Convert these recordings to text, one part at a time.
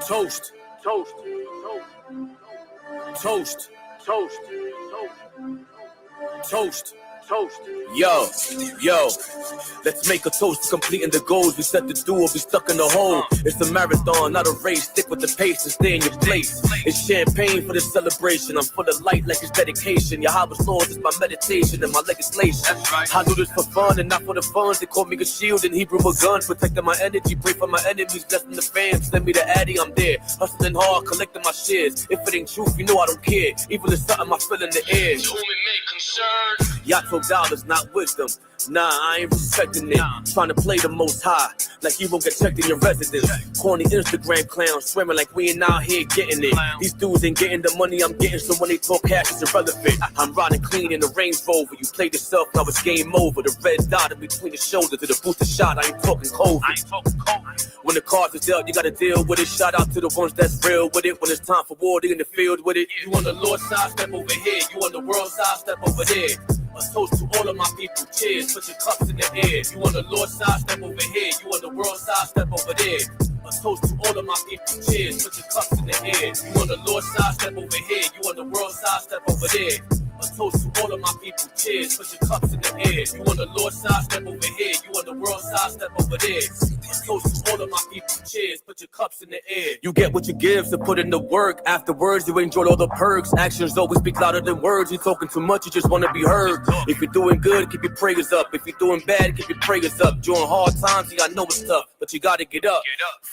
Toast, toast, toast, toast, toast, toast. Yo, let's make a toast to completing the goals we set to do or be stuck in the hole. It's a marathon, not a race. Stick with the pace and stay in your place. It's champagne for the celebration. I'm full of light like it's dedication. Yahweh's laws is my meditation and my legislation. I do this for fun and not for the funds. They call me a shield in Hebrew, a gun. Protecting my energy, pray for my enemies, blessing the fam. Send me the Addy, I'm there. Hustling hard, collecting my shares. If it ain't truth, you know I don't care. Evil is something I feel in the air. Yato dollars, not wisdom. Nah, I ain't respecting it. Trying to play the most high, like you won't get checked in your residence. Corny Instagram clowns, swearing like we ain't out here getting it. These dudes ain't getting the money I'm getting, so when they talk cash, it's irrelevant. I'm riding clean in the Range Rover. You played yourself, now it's game over. The red dot in between the shoulder to the booster shot. I ain't talking COVID. When the cards is dealt, you gotta deal with it. Shout out to the ones that's real with it. When it's time for war, they in the field with it. You on the Lord's side, step over here. You on the world's side, step over there. A toast to all of my people, cheers, put your cups in the air. You on the Lord's side, step over here. You on the world's side, step over there. A toast to all of my people, cheers, put your cups in the air. You on the Lord's side, step over here. You on the world's side, step over there. A toast to all of my people, cheers, put your cups in the air. You on the Lord's side, step over here. You on the world's side, step over there. A toast to all of my people, cheers, put your cups in the air. You get what you give, so put in the work. Afterwards, you enjoy all the perks. Actions always speak louder than words. You talking too much, you just want to be heard. If you're doing good, keep your prayers up. If you're doing bad, keep your prayers up. During hard times, you gotta know it's tough, but you gotta get up.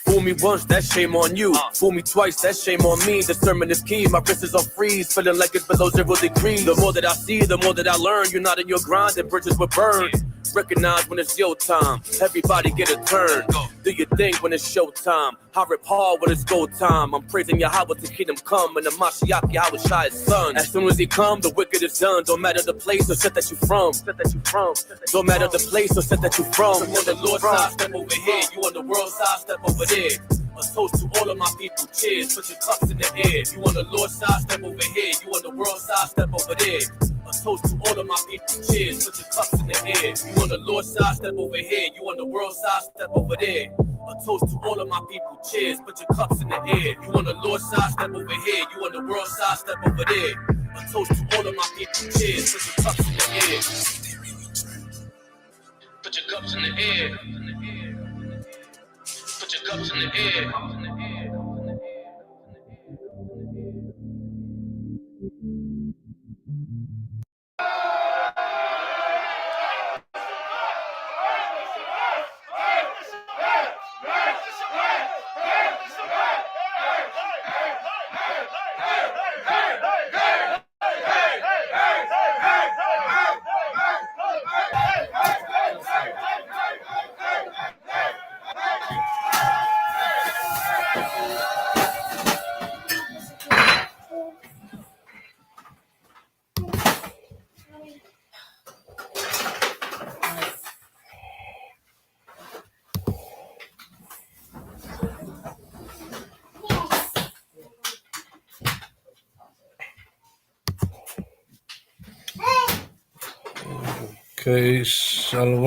Fool me once, that's shame on you. Fool me twice, that's shame on me. Discernment is key, my wrist is on freeze, feeling like it's below 0 degrees. The more that I see, the more that I learn. You're not in your grind, and bridges were burned. Recognize when it's your time. Everybody get a turn. Do your thing when it's showtime. I rip hard when it's go time. I'm praising Yahweh to kingdom come, and the Mashiach Yahweh Shai his son. As soon as he come, the wicked is done. Don't matter the place or set that you from. Don't matter the place or set that you from. You on the Lord's side, step over here. You on the world's side, step over there. A toast to all of my people, cheers, put your cups in the air. You on the Lord's side, step over here. You on the world's side, step over there. A toast to all of my people, cheers, put your cups in the air. You on the Lord's side, step over here. You on the world's side, step over there. A toast to all of my people, cheers, put your cups in the air. You on the Lord's side, step over here. You on the world's side, step over there. A toast to all of my people, cheers, put your cups in the air. Put your cups in the air. Put your cups in the air. Okay, Shalom,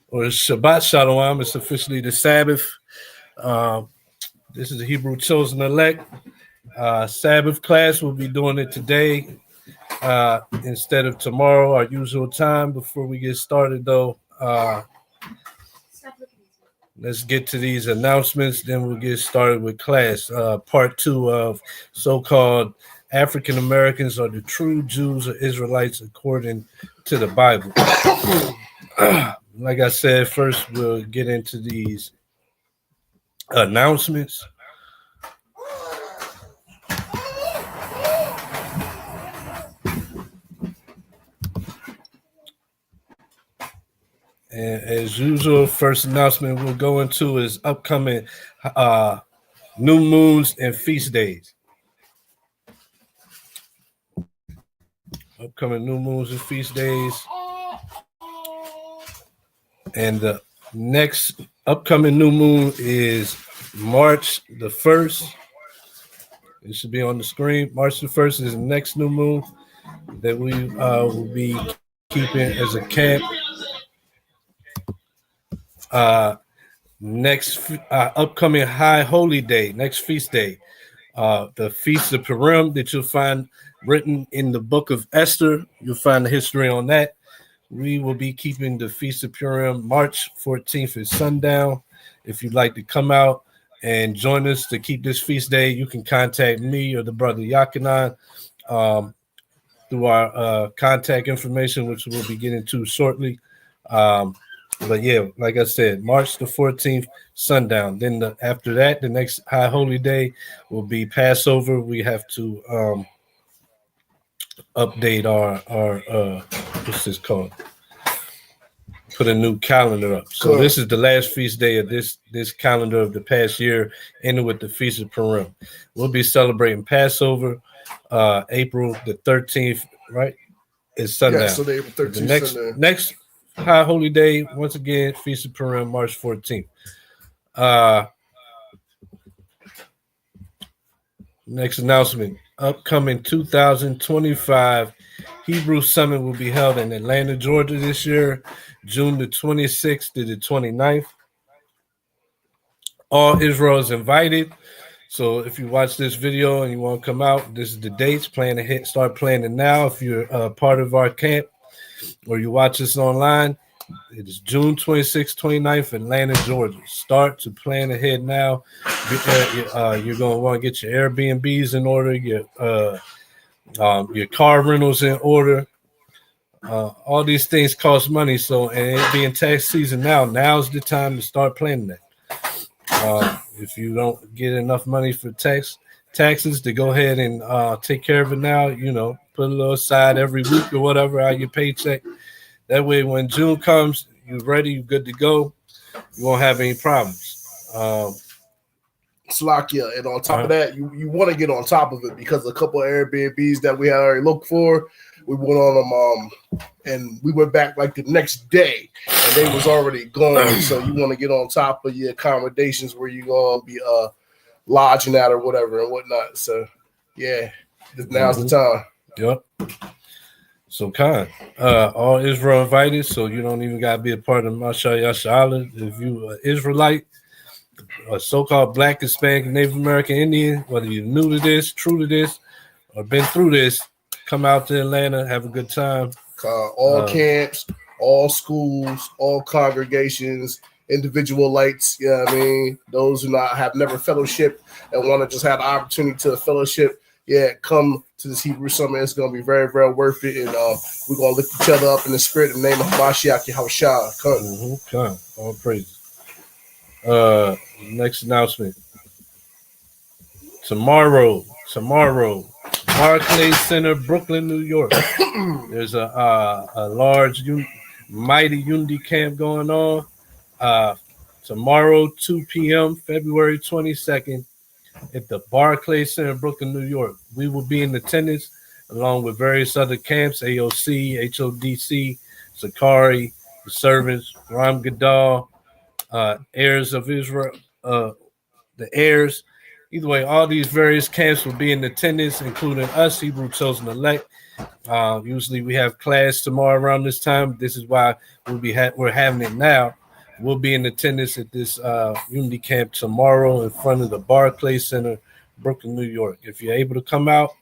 or Shabbat Shalom. It's officially the Sabbath. This is the Hebrew Chosen Elect. Sabbath class, we'll be doing it today instead of tomorrow, our usual time. Before we get started, though, let's get to these announcements, then we'll get started with class. Part 2 of so-called African Americans are the true Jews or Israelites according to the Bible. Like I said, first we'll get into these announcements. And as usual, first announcement we'll go into is upcoming new moons and feast days. Upcoming new moons and feast days. And the next upcoming new moon is March the 1st. It should be on the screen. March the 1st is the next new moon that we will be keeping as a camp. Next upcoming High Holy Day, next feast day, the Feast of Purim that you'll find written in the book of Esther. You'll find the history on that. We will be keeping the Feast of Purim March 14th at sundown. If you'd like to come out and join us to keep this feast day, you can contact me or the brother Yakinan through our contact information, which we'll be getting to shortly. But yeah, like I said, March the 14th, sundown. Then after that, the next High Holy Day will be Passover. We have to update our what's this called? Put a new calendar up. So Cool. This is the last feast day of this calendar of the past year, ending with the Feast of Purim. We'll be celebrating Passover, April the 13th, right? It's sundown. Yeah, so the April 13th The next High Holy Day, once again, Feast of Purim, March 14th. Next announcement, upcoming 2025 Hebrew Summit will be held in Atlanta, Georgia this year, June the 26th to the 29th. All Israel is invited. So if you watch this video and you want to come out, this is the dates. Plan ahead, start planning now. If you're part of our camp or you watch this online, it is June 26th, 29th, Atlanta, Georgia. Start to plan ahead now. You're going to want to get your Airbnbs in order, your car rentals in order. All these things cost money. So, and it being tax season now's the time to start planning that. If you don't get enough money for taxes, to go ahead and take care of it now, put a little aside every week or whatever out of your paycheck. That way, when June comes, you're ready, you're good to go. You won't have any problems. Slakia, and on top of that, you want to get on top of it because a couple of Airbnbs that we had already looked for, we went on them, and we went back like the next day, and they was already gone. So you want to get on top of your accommodations where you're gonna be lodging at or whatever and whatnot. So yeah, now's the time. Yep. So all Israel invited, so you don't even gotta be a part of Masha Yashala. If you an Israelite, a so-called Black, Hispanic, Native American Indian, whether you're new to this, true to this, or been through this, come out to Atlanta, have a good time. All camps, all schools, all congregations, individual lights. You know what I mean? Those who have never fellowship and want to just have the opportunity to fellowship. Yeah, come to this Hebrew Summit. It's going to be very, very worth it. And we're going to lift each other up in the spirit in the name of Mashiach Yahushua. Come. All praises. Next announcement. Tomorrow, Barclays Center, Brooklyn, New York. There's a large, mighty unity camp going on. Tomorrow, 2 p.m., February 22nd. At the Barclays Center, Brooklyn, New York. We will be in attendance along with various other camps, AOC, HODC, Sakari, the Servants, Ram Gadal, Heirs of Israel, the Heirs. Either way, all these various camps will be in attendance, including us, Hebrew Chosen Elect. Usually we have class tomorrow around this time. This is why we're having it now. We'll be in attendance at this unity camp tomorrow in front of the Barclays Center, Brooklyn, New York. If you're able to come out,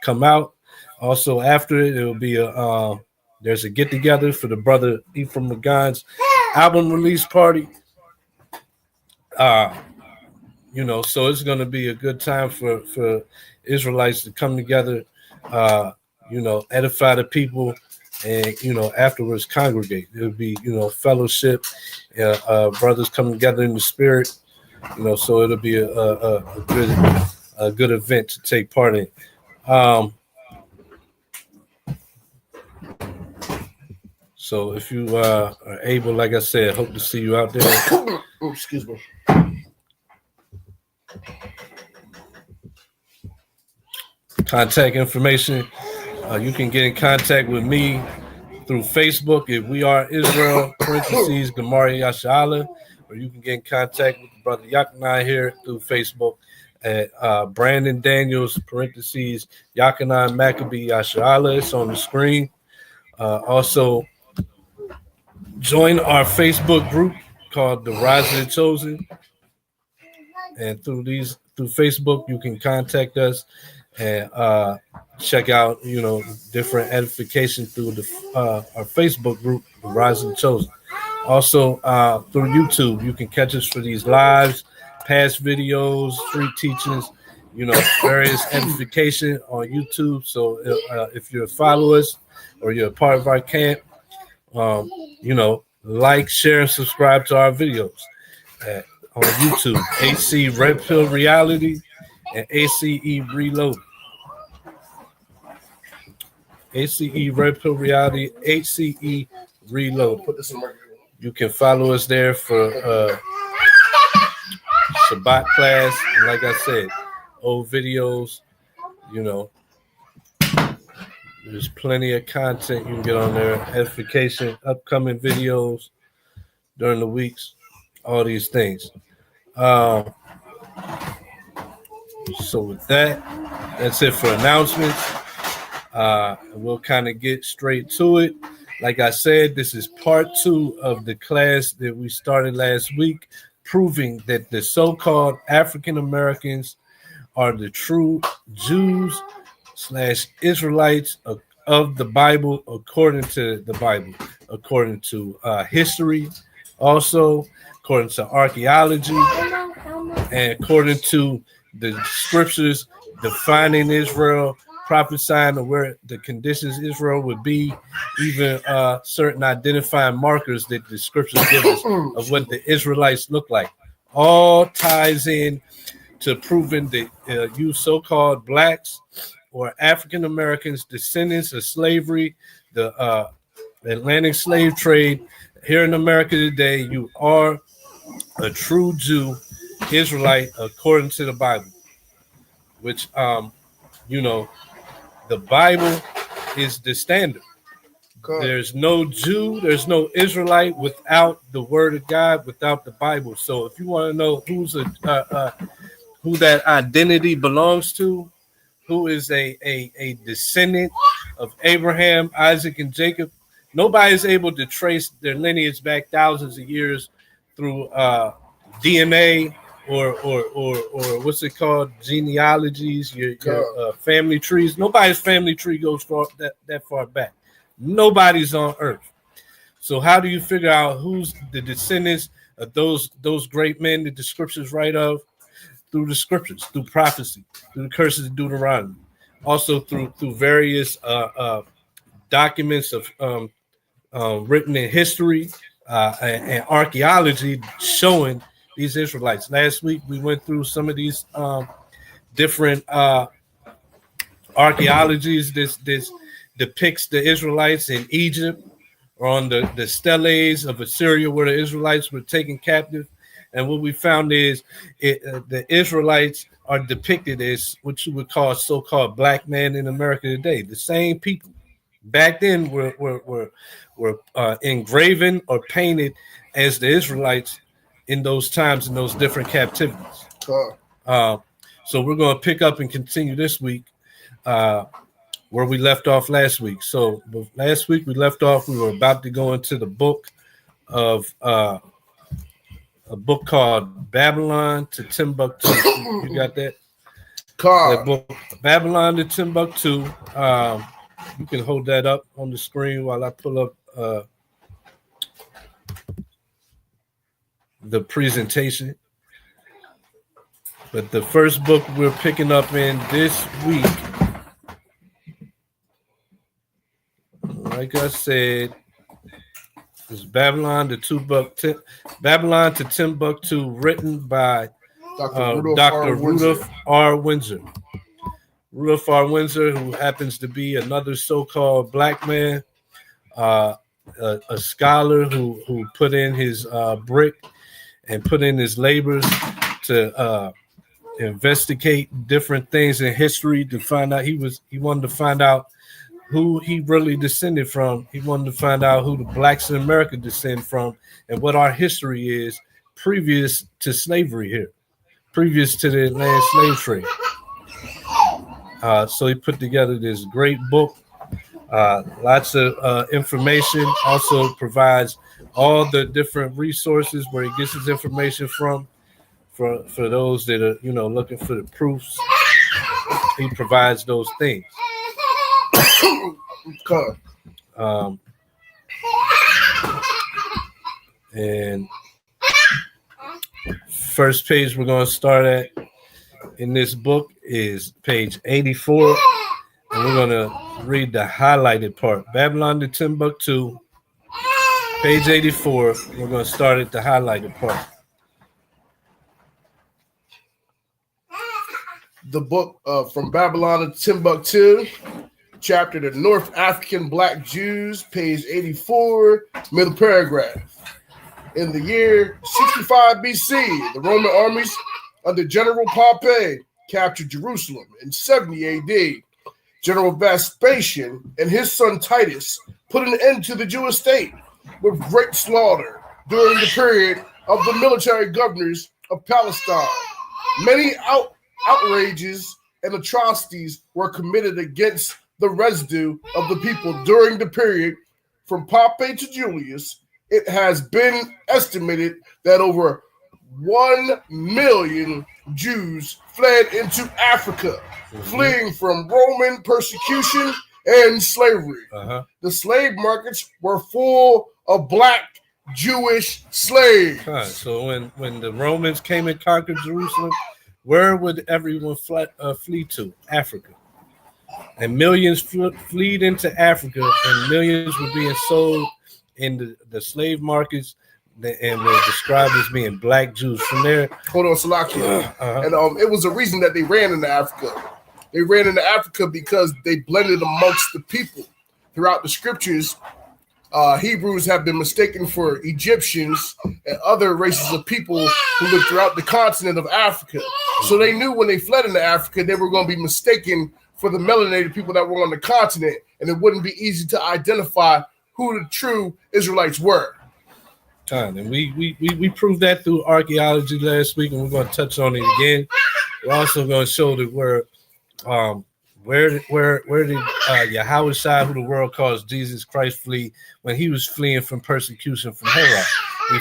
come out. Also, after it, it'll be there's a get together for the brother Ephraim McGon's album release party. So it's going to be a good time for Israelites to come together, edify the people, and afterwards congregate. It'll be fellowship, brothers coming together in the spirit. So it'll be a good event to take part in. So if you are able, like I said, hope to see you out there. Oh, excuse me. Contact information. You can get in contact with me through Facebook at We Are Israel, parentheses, Gemari Yashala, or you can get in contact with Brother Yakinan here through Facebook at Brandon Daniels, parentheses, Yakinan Maccabee Yashala. It's on the screen. Also, join our Facebook group, called The Rise of the Chosen. And through Facebook, you can contact us and check out, different edification through our Facebook group, The Rise of the Chosen. Also, through YouTube, you can catch us for these lives, past videos, free teachings, various edification on YouTube. So if you're a follower or you're a part of our camp, like, share, and subscribe to our videos on YouTube. AC Red Pill Reality and ACE Reloaded. ACE Red Pill Reality, ACE Reloaded. Put this in my. You can follow us there for Shabbat class. And like I said, old videos, there's plenty of content you can get on there. Edification, upcoming videos during the weeks, all these things. So with that's it for announcements. We'll kind of get straight to it. Like I said, this is part 2 of the class that we started last week, proving that the so-called African Americans are the true Jews / Israelites of the Bible, according to the Bible, according to history, also according to archaeology, and according to the scriptures defining Israel, prophesying of where the conditions Israel would be, even certain identifying markers that the scriptures give us of what the Israelites look like. All ties in to proving that you so-called blacks or African Americans, descendants of slavery, the Atlantic slave trade here in America today, you are a true Jew, Israelite, according to the Bible, which, the Bible is the standard. God. There's no Jew, there's no Israelite without the Word of God, without the Bible. So if you want to know who that identity belongs to, who is a descendant of Abraham, Isaac, and Jacob, nobody is able to trace their lineage back thousands of years through DNA or what's it called, genealogies, your family trees. Nobody's family tree goes that far back. Nobody's on earth. So how do you figure out who's the descendants of those great men that the scriptures write of? Through the scriptures, through prophecy, through the curses of Deuteronomy, also through various documents of written in history and archaeology showing these Israelites. Last week we went through some of these different archaeologies. This depicts the Israelites in Egypt or on the steles of Assyria, where the Israelites were taken captive. And what we found is the Israelites are depicted as what you would call so-called black men in America today. The same people back then were engraven or painted as the Israelites in those times, in those different captivities. So we're going to pick up and continue this week where we left off last week. So last week we left off, we were about to go into the book of a book called Babylon to Timbuktu. You got that? That book, Babylon to Timbuktu. You can hold that up on the screen while I pull up the presentation. But the first book we're picking up in this week, like I said, is Babylon to Timbuktu, written by Dr. Rudolph R. Windsor. Rudolph R. Windsor, who happens to be another so-called black man, a scholar who put in his brick and put in his labors to investigate different things in history to find out. He wanted to find out who he really descended from. He wanted to find out who the blacks in America descend from and what our history is previous to slavery here, previous to the Atlantic slave trade. So he put together this great book, lots of information, also provides all the different resources where he gets his information from. For those that are looking for the proofs, he provides those things. And first page we're going to start at in this book is page 84, and we're going to read the highlighted part. Babylon to Timbuktu, page 84. We're going to start at the highlighted part. The book From Babylon to Timbuktu, chapter The North African Black Jews, page 84, middle paragraph. In the year 65 BC, the Roman armies under General Pompey captured Jerusalem. In 70 AD, General Vespasian and his son Titus put an end to the Jewish state with great slaughter during the period of the military governors of Palestine. Many outrages and atrocities were committed against the residue of the people during the period from Pompey to Julius. It has been estimated that over 1 million Jews fled into Africa, fleeing from Roman persecution and slavery. The slave markets were full of black Jewish slaves. So when the Romans came and conquered Jerusalem, where would everyone flee to? Africa. And millions fled into Africa, and millions were being sold in the slave markets, and were described as being black Jews. From there, hold on, Salakia. And it was a reason that they ran into Africa. They ran into Africa because they blended amongst the people. Throughout the scriptures, Hebrews have been mistaken for Egyptians and other races of people who lived throughout the continent of Africa. So they knew when they fled into Africa, they were going to be mistaken for the melanated people that were on the continent, and it wouldn't be easy to identify who the true Israelites were. And we proved that through archaeology last week, and we're going to touch on it again. We're also going to show that where did Yahweh Shai, who the world calls Jesus Christ, flee when he was fleeing from persecution from Herod. He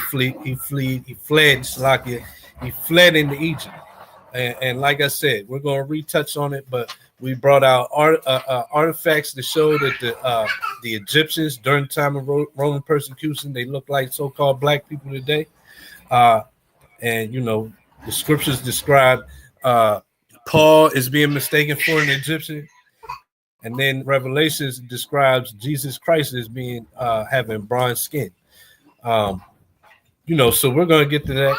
fled into Egypt. And like I said, we're going to retouch on it, but we brought out artifacts to show that the Egyptians during the time of Roman persecution, they look like so-called black people today. And the scriptures describe Paul is being mistaken for an Egyptian, and then Revelations describes Jesus Christ as being having bronze skin. So we're going to get to that.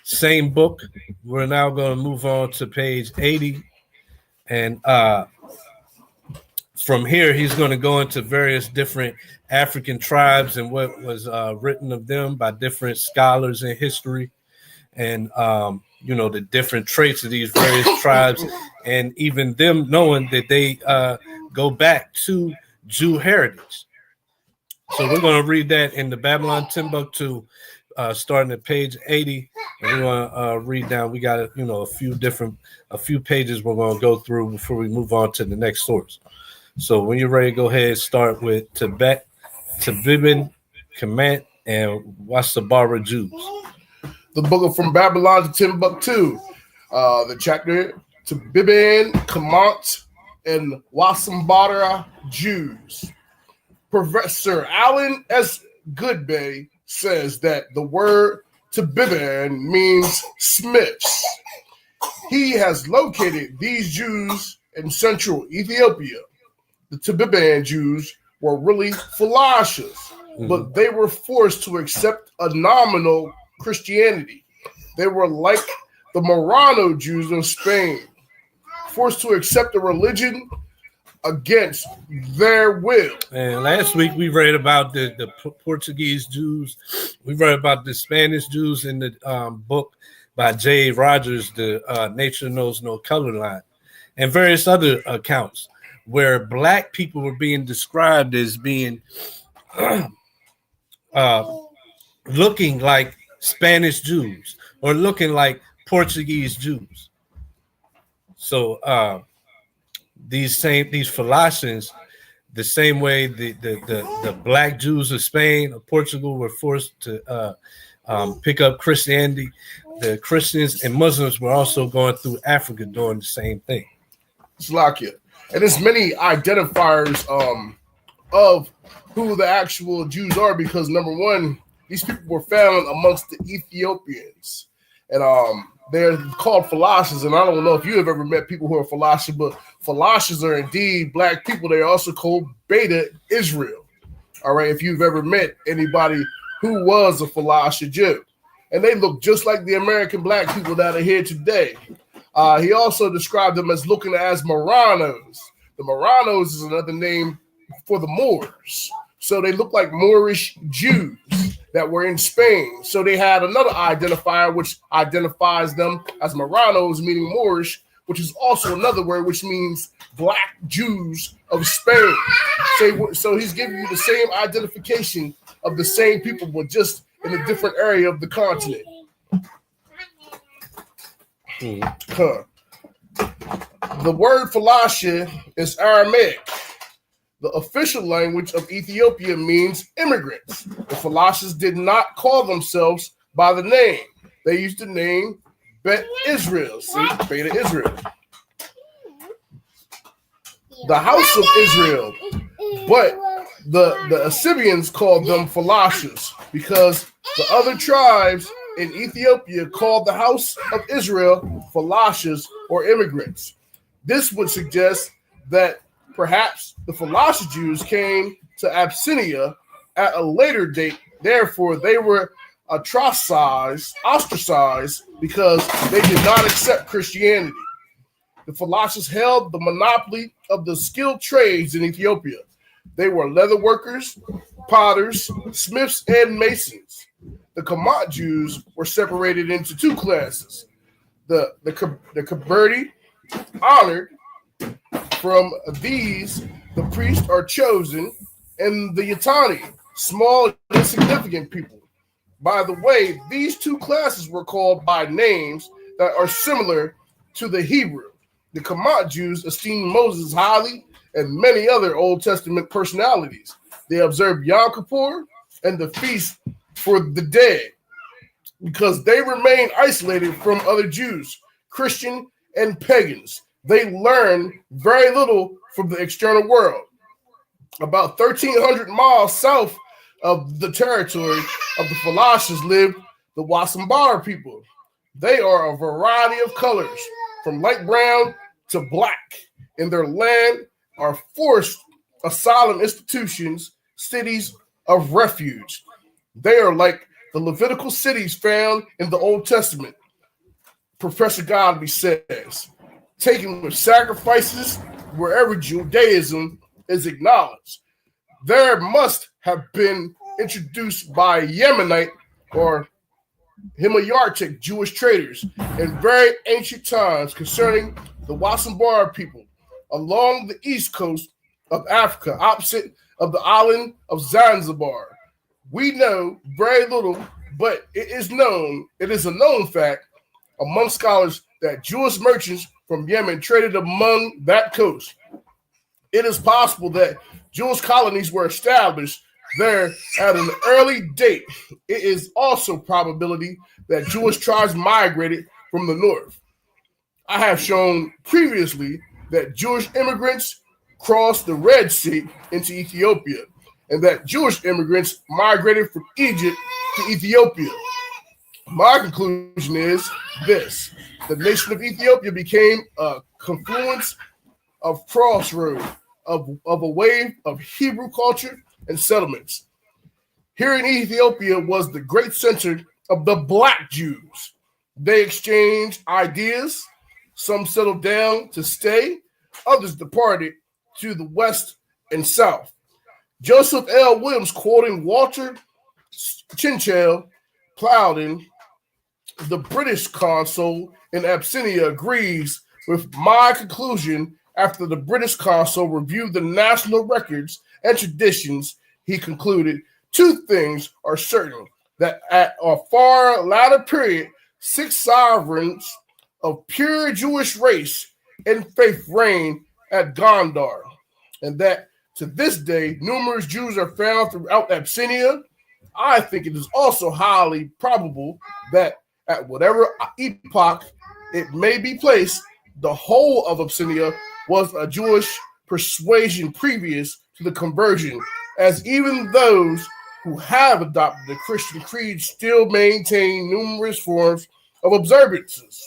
Same book. We're now going to move on to page 80, and from here he's going to go into various different African tribes and what was written of them by different scholars in history, and the different traits of these various tribes, and even them knowing that they go back to Jew heritage. So we're going to read that in the Babylon Timbuktu, starting at page 80, and we're going to read down. We got a few pages we're going to go through before we move on to the next source. So when you're ready, go ahead, start with Tibet, Tabibin, Kemet, and Wasabara Jews. The book of From Babylon to Timbuktu, the chapter Tabibin, Kemet, and Wasambara Jews. Professor Alan S. Goodbay says that the word Tabibin means smiths. He has located these Jews in central Ethiopia. The Tabibin Jews were really Falashas, but they were forced to accept a nominal Christianity. They were like the Marrano Jews of Spain, forced to accept a religion against their will. And last week we read about the Portuguese Jews. We read about the Spanish Jews in the book by J. Rogers, the Nature Knows No Color Line, and various other accounts where black people were being described as being looking like Spanish Jews or looking like Portuguese Jews. So these Falashans, the same way the black Jews of Spain or Portugal were forced to pick up Christianity, the Christians and Muslims were also going through Africa doing the same thing. Slakia. And there's many identifiers of who the actual Jews are, because number one, these people were found amongst the Ethiopians, and they're called Falashas. And I don't know if you have ever met people who are Falashas, but Falashas are indeed black people. They're also called Beta Israel. All right, if you've ever met anybody who was a Falasha Jew, and they look just like the American black people that are here today. He also described them as looking as Marranos. The Marranos is another name for the Moors. So they look like Moorish Jews that were in Spain. So they had another identifier which identifies them as Marranos, meaning Moorish, which is also another word which means black Jews of Spain. So he's giving you the same identification of the same people, but just in a different area of the continent. The word Falasha is Aramaic. The official language of Ethiopia means immigrants. The Falashas did not call themselves by the name. They used the name Bet Israel. See, Beta Israel. The house of Israel. But the Assyrians called them Falashas because the other tribes in Ethiopia called the house of Israel Falashas or immigrants. This would suggest that perhaps the Falasha Jews came to Abyssinia at a later date. Therefore, they were ostracized because they did not accept Christianity. The Falashas held the monopoly of the skilled trades in Ethiopia. They were leather workers, potters, smiths, and masons. The Kamat Jews were separated into two classes. The Kaberti, honored. From these, the priests are chosen, and the Yatani, small and insignificant people. By the way, these two classes were called by names that are similar to the Hebrew. The Kamat Jews esteemed Moses highly and many other Old Testament personalities. They observed Yom Kippur and the feast for the dead because they remained isolated from other Jews, Christian and pagans. They learned very little from the external world. About 1,300 miles south of the territory of the Falashas lived the Wasambar people. They are a variety of colors, from light brown to black. In their land are forced asylum institutions, cities of refuge. They are like the Levitical cities found in the Old Testament. Professor Godby says, taken with sacrifices wherever Judaism is acknowledged. There must have been introduced by Yemenite or Himayartic Jewish traders in very ancient times concerning the Wasambar people along the east coast of Africa, opposite of the island of Zanzibar. We know very little, but it is a known fact among scholars that Jewish merchants from Yemen traded among that coast. It is possible that Jewish colonies were established there at an early date. It is also probability that Jewish tribes migrated from the north. I have shown previously that Jewish immigrants crossed the Red Sea into Ethiopia, and that Jewish immigrants migrated from Egypt to Ethiopia. My conclusion is this: the nation of Ethiopia became a confluence of crossroad of a wave of Hebrew culture and settlements. Here in Ethiopia was the great center of the black Jews. They exchanged ideas. Some settled down to stay. Others departed to the west and south. Joseph L. Williams, quoting Walter Chinchell Plowden, the British consul in Abyssinia, agrees with my conclusion. After the British consul reviewed the national records and traditions, he concluded two things are certain: that at a far later period, 6 sovereigns of pure Jewish race and faith reigned at Gondar, and that To this day, numerous Jews are found throughout Abyssinia. I think it is also highly probable that at whatever epoch it may be placed, the whole of Abyssinia was a Jewish persuasion previous to the conversion, as even those who have adopted the Christian creed still maintain numerous forms of observances.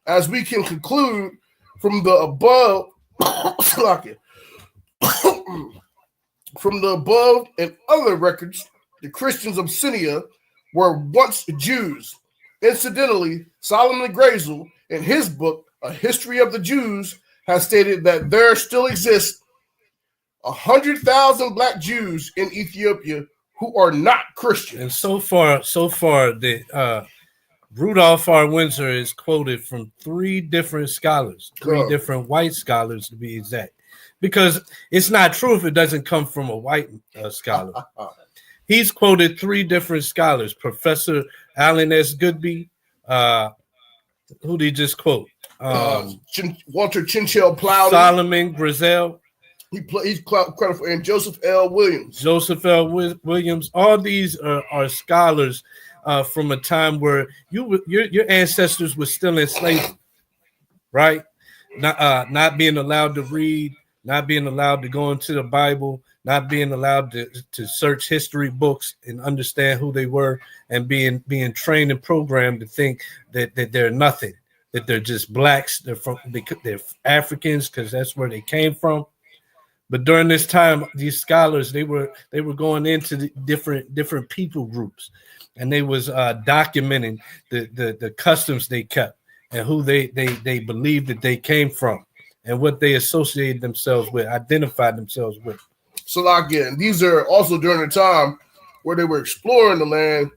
As we can conclude from the above, from the above and other records, the Christians of Abyssinia were once Jews. Incidentally, Solomon Grazel, in his book, A History of the Jews, has stated that there still exists 100,000 black Jews in Ethiopia who are not Christians. And so far, the Rudolph R. Windsor is quoted from three different scholars, three different white scholars to be exact, because it's not true if it doesn't come from a white scholar. He's quoted three different scholars: Professor Allen S. Goodby, who did he just quote? Walter Chinchell Plowden, Solomon Grazel. He's credited for, and Joseph L. Williams. Williams. All these are scholars from a time where your ancestors were still in slavery, right? Not being allowed to read, not being allowed to go into the Bible, not being allowed to search history books and understand who they were, and being trained and programmed to think that they're nothing, that they're just blacks, they're Africans because that's where they came from. But during this time, these scholars they were going into the different people groups, and they was documenting the customs they kept and who they believed that they came from and what they associated themselves with, identified themselves with. So again, these are also during the time where they were exploring the land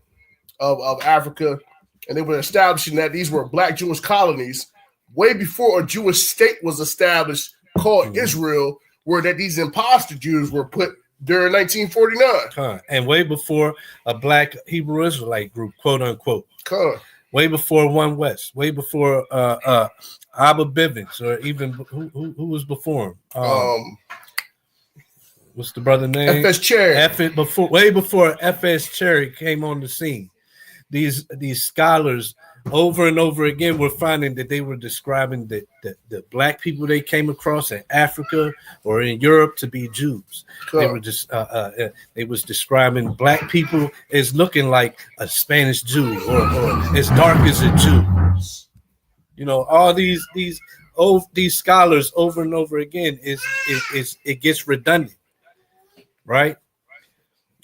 of Africa, and they were establishing that these were black Jewish colonies way before a Jewish state was established called Israel, where that these imposter Jews were put during 1949. And way before a black Hebrew Israelite group, quote unquote. Way before One West, way before Abba Bivens, or even who was before him? What's the brother name? F.S. Cherry. Way before F.S. Cherry came on the scene. These scholars over and over again were finding that they were describing the black people they came across in Africa or in Europe to be Jews. They were just they was describing black people as looking like a Spanish Jew or as dark as a Jew. You know, all these scholars over and over again is it gets redundant, right?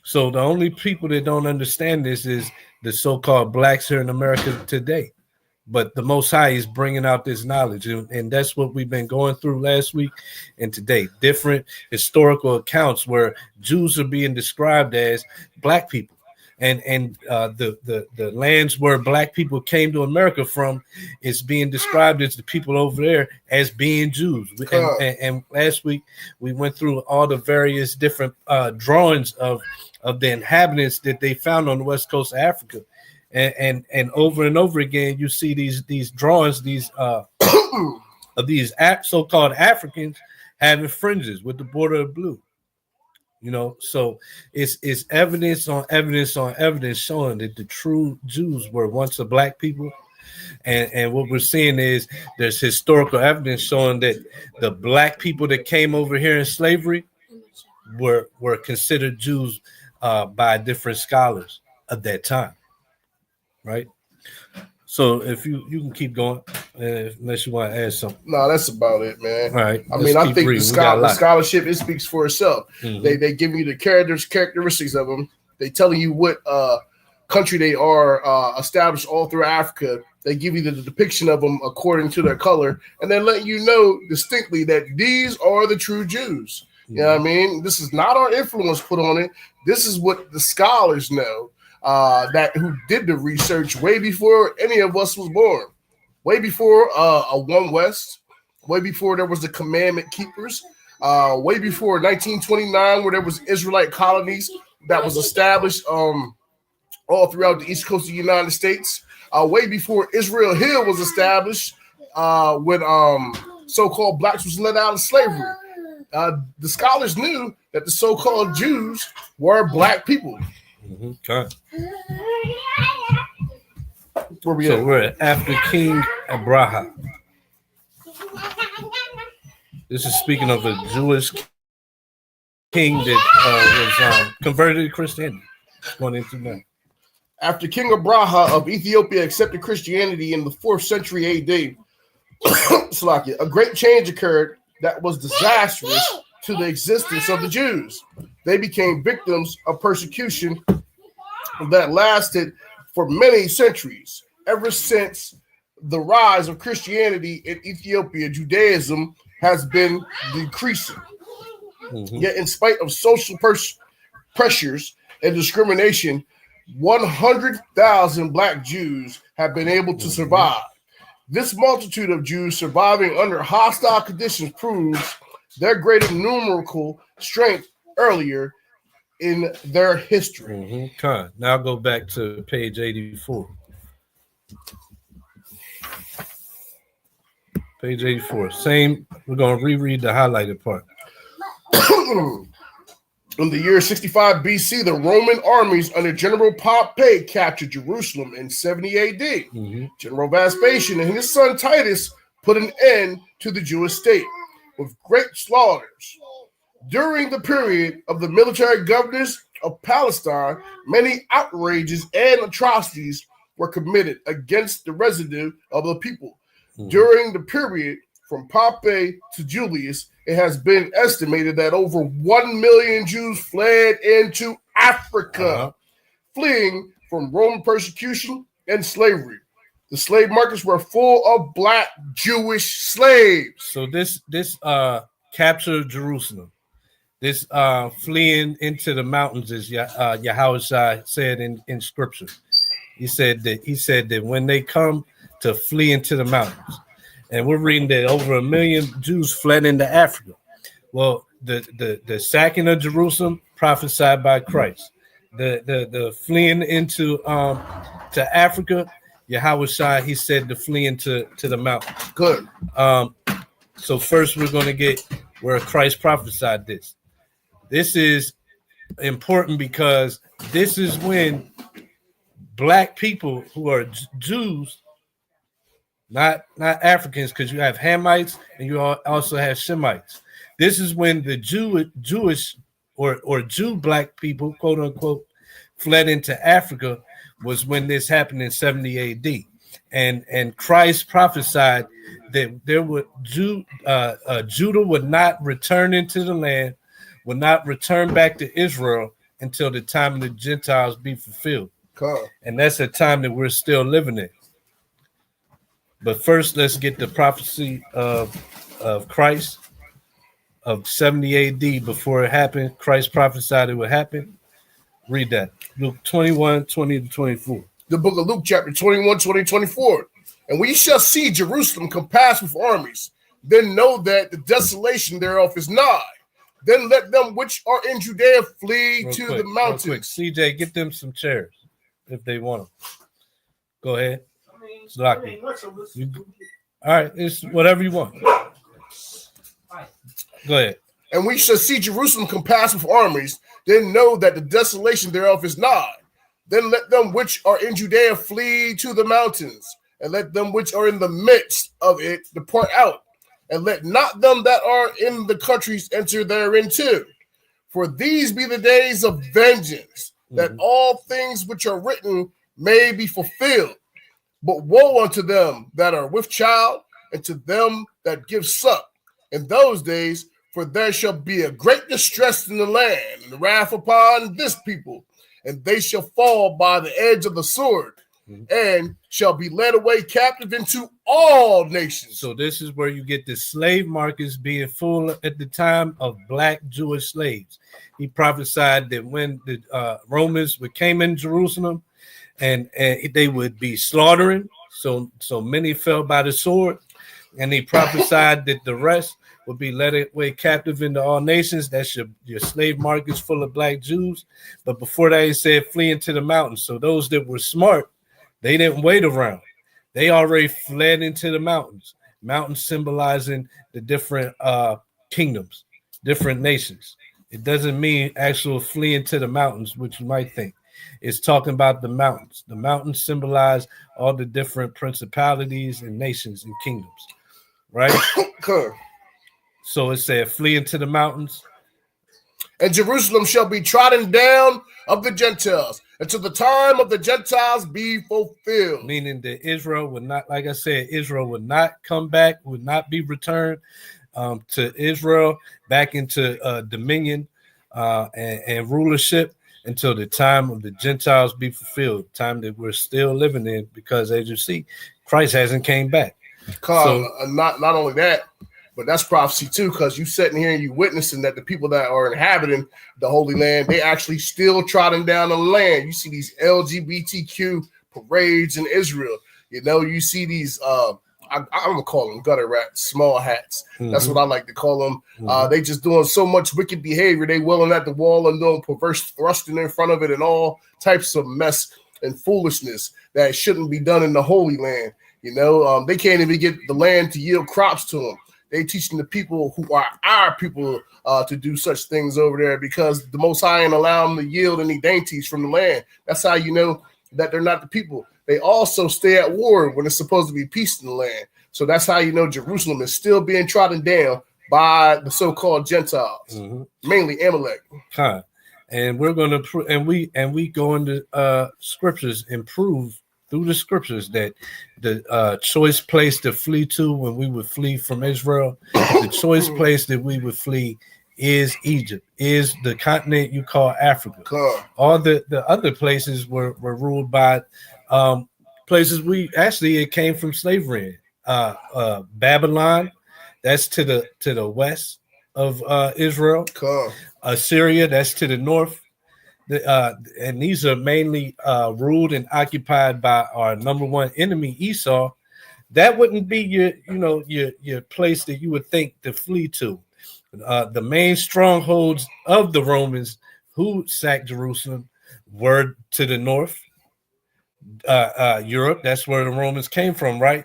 So the only people that don't understand this is the so-called blacks here in America today. But the Most High is bringing out this knowledge, and that's what we've been going through last week and today. Different historical accounts where Jews are being described as black people, and the lands where black people came to America from is being described as the people over there as being Jews. And last week we went through all the various different drawings of the inhabitants that they found on the west coast of Africa, and over and over again you see these drawings, of these so-called Africans having fringes with the border of blue. You know, so it's evidence on evidence on evidence showing that the true Jews were once a black people, and what we're seeing is there's historical evidence showing that the black people that came over here in slavery were considered Jews by different scholars of that time, right? So if you can keep going, unless you want to add something. No, that's about it, man. All right. I mean, I think the scholarship, it speaks for itself. Mm-hmm. They give you the characteristics of them. They telling you what country they are, established all through Africa. They give you the depiction of them according to their color, and then letting you know distinctly that these are the true Jews. Mm-hmm. You know what I mean? This is not our influence put on it. This is what the scholars know. That who did the research way before any of us was born, way before a One West, way before there was the Commandment Keepers, way before 1929 where there was Israelite colonies that was established all throughout the east coast of the United States, way before Israel Hill was established when so-called blacks was let out of slavery. the scholars knew that the so-called Jews were black people. Okay. Where we So at? we're after King Abraha. This is speaking of a Jewish king that was converted to Christianity. Going into that. After King Abraha of Ethiopia accepted Christianity in the 4th century AD, a great change occurred that was disastrous to the existence of the Jews. They became victims of persecution that lasted for many centuries. Ever since the rise of Christianity in Ethiopia, Judaism has been decreasing. Yet, in spite of social pressures and discrimination, 100,000 black Jews have been able to survive. This multitude of Jews surviving under hostile conditions proves their greater numerical strength earlier in their history. Okay. Now go back to page 84. Page 84. Same. We're going to reread the highlighted part. In the year 65 BC, the Roman armies under General Pompey captured Jerusalem in 70 AD. General Vespasian and his son Titus put an end to the Jewish state with great slaughters. During the period of the military governors of Palestine, many outrages and atrocities were committed against the residue of the people. During the period from Pompey to Julius, it has been estimated that over 1 million Jews fled into Africa, fleeing from Roman persecution and slavery. The slave markets were full of black Jewish slaves. So this capture of Jerusalem, this fleeing into the mountains, as Yahushua said in scripture. He said that when they come to flee into the mountains, and we're reading that over 1 million Jews fled into Africa. Well, the sacking of Jerusalem prophesied by Christ. The fleeing into to Africa, Yahushua, he said to flee into the mountains. Good. So first we're going to get where Christ prophesied this. This is important because this is when black people who are Jews, not Africans, because you have Hamites and you also have Shemites. This is when the Jewish or Jew black people, quote unquote, fled into Africa, was when this happened in 70 AD. And Christ prophesied that there would Judah would not return into the land, would not return back to Israel until the time of the Gentiles be fulfilled. And that's a time that we're still living in. But first, let's get the prophecy of Christ of 70 AD. Before it happened, Christ prophesied it would happen. Read that. Luke 21, 20 to 24. The book of Luke, chapter 21, 20, 24. And we shall see Jerusalem compassed with armies. Then know that the desolation thereof is nigh. Then let them which are in Judea flee the mountains. CJ, get them some chairs if they want them. Go ahead. All right, it's whatever you want. Go ahead. And we shall see Jerusalem compassed with armies. Then know that the desolation thereof is nigh. Then let them which are in Judea flee to the mountains, and let them which are in the midst of it depart out, and let not them that are in the countries enter therein too. For these be the days of vengeance, that all things which are written may be fulfilled. But woe unto them that are with child, and to them that give suck in those days, for there shall be a great distress in the land, and wrath upon this people, and they shall fall by the edge of the sword, and shall be led away captive into all nations. So this is where you get the slave markets being full at the time of black Jewish slaves. He prophesied that when the Romans came in Jerusalem, and they would be slaughtering, so many fell by the sword, and he prophesied that the rest would be led away captive into all nations. That's your slave markets full of black Jews. But before that, he said flee into the mountains. So those that were smart, they didn't wait around. They already fled into the mountains. Mountains symbolizing the different kingdoms, different nations. It doesn't mean actual fleeing to the mountains, which you might think. It's talking about the mountains. The mountains symbolize all the different principalities and nations and kingdoms, right? Okay. So it said, flee into the mountains. And Jerusalem shall be trodden down of the Gentiles until the time of the Gentiles be fulfilled. Meaning that Israel would not, like I said, Israel would not come back, would not be returned to Israel back into dominion and rulership until the time of the Gentiles be fulfilled, time that we're still living in, because as you see, Christ hasn't came back. Not only that, but that's prophecy too, because you sitting here and you witnessing that the people that are inhabiting the Holy Land, they actually still trotting down the land. You see these LGBTQ parades in Israel. You know, you see these I'm gonna call them gutter rats, small hats. That's what I like to call them. They just doing so much wicked behavior. They willing at the wall and doing perverse thrusting in front of it and all types of mess and foolishness that shouldn't be done in the Holy Land. You know, they can't even get the land to yield crops to them. They teaching the people who are our people to do such things over there because the Most High ain't allow them to yield any dainties from the land. That's how you know that they're not the people. They also stay at war when it's supposed to be peace in the land. So that's how you know Jerusalem is still being trodden down by the so-called Gentiles, mainly Amalek. And we're going to we go into scriptures and prove through the scriptures that the choice place to flee to when we would flee from Israel, the choice place that we would flee is Egypt, is the continent you call Africa. All the other places were ruled by places it came from slavery. Babylon, that's to the west of Israel. Assyria, that's to the north. And these are mainly ruled and occupied by our number one enemy, Esau. That wouldn't be your place that you would think to flee to. The main strongholds of the Romans who sacked Jerusalem were to the north. Europe, that's where the Romans came from, right?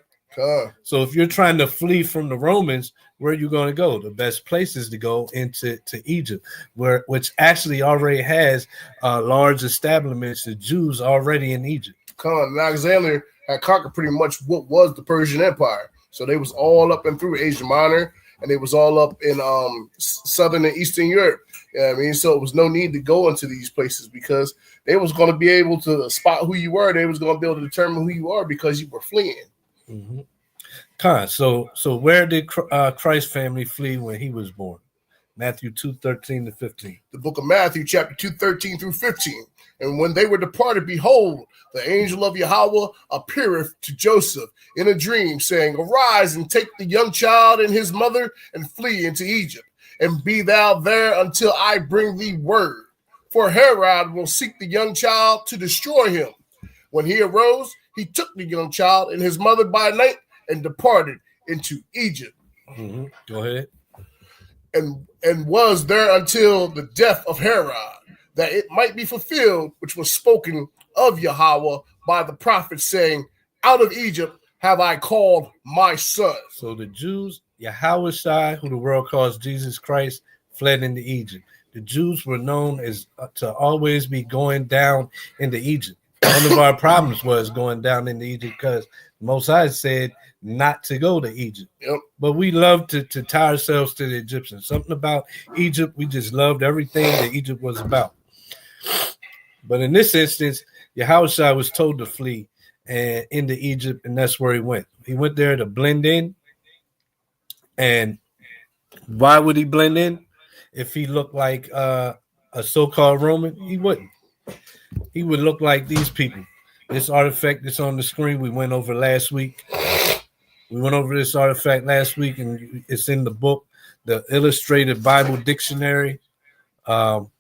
So if you're trying to flee from the Romans, where are you going to go? The best place is to go into Egypt, which actually already has large establishments of Jews already in Egypt. Alexander had conquered pretty much what was the Persian Empire. So they was all up and through Asia Minor, and they was all up in southern and eastern Europe. You know what I mean? So it was no need to go into these places because they was going to be able to spot who you were. They was going to be able to determine who you are because you were fleeing. So where did Christ's family flee when he was born? Matthew 2:13-15. The book of Matthew, chapter 2:13-15. And when they were departed, behold, the angel of Yahweh appeareth to Joseph in a dream, saying, Arise and take the young child and his mother and flee into Egypt, and be thou there until I bring thee word. For Herod will seek the young child to destroy him. When he arose, he took the young child and his mother by night and departed into Egypt. Go ahead. And was there until the death of Herod, that it might be fulfilled, which was spoken of Yahweh by the prophet, saying, Out of Egypt have I called my son. So the Jews, Yahweh, who the world calls Jesus Christ, fled into Egypt. The Jews were known as to always be going down into Egypt. One of our problems was going down into Egypt because Moses said not to go to Egypt. But we love to tie ourselves to the Egyptians. Something about Egypt, we just loved everything that Egypt was about. But in this instance, Yahushua was told to flee and into Egypt, and that's where he went. He went there to blend in. And why would he blend in? If he looked like a so-called Roman, he wouldn't. He would look like these people. This artifact that's on the screen, we went over last week. We went over this artifact last week, and it's in the book, the Illustrated Bible Dictionary. And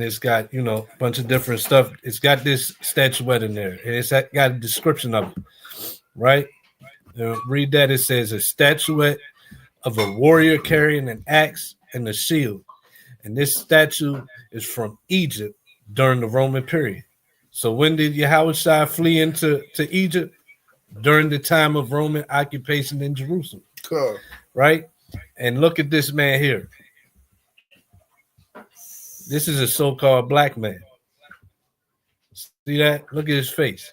it's got, a bunch of different stuff. It's got this statuette in there, and it's got a description of it, right? Read that. It says a statuette of a warrior carrying an axe and a shield. And this statue is from Egypt during the Roman period. So when did Yahushua flee into Egypt? During the time of Roman occupation in Jerusalem. Right? And look at this man here. This is a so-called black man. See that? Look at his face.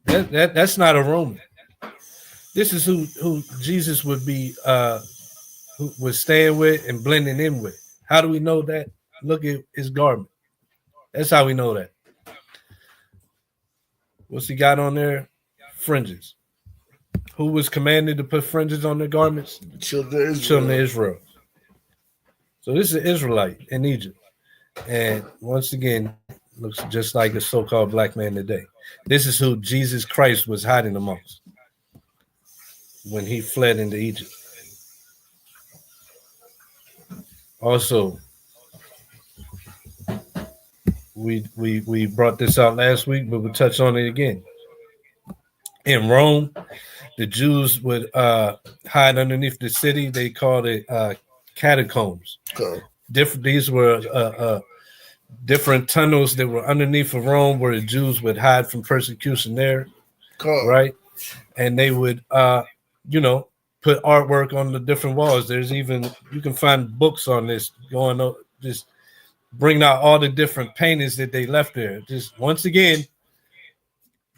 That's not a Roman. This is who Jesus would be who was staying with and blending in with. How do we know that? Look at his garment. That's how we know that. What's he got on there? Fringes. Who was commanded to put fringes on their garments? Children of Israel. Children of Israel. So this is an Israelite in Egypt. And once again, looks just like a so-called black man today. This is who Jesus Christ was hiding amongst when he fled into Egypt. Also, we brought this out last week, but we'll touch on it again. In Rome, the Jews would hide underneath the city. They called it catacombs. Okay. These were different tunnels that were underneath of Rome where the Jews would hide from persecution there, right? And they would, put artwork on the different walls. There's even, you can find books on this going on, just bring out all the different paintings that they left there. Just once again,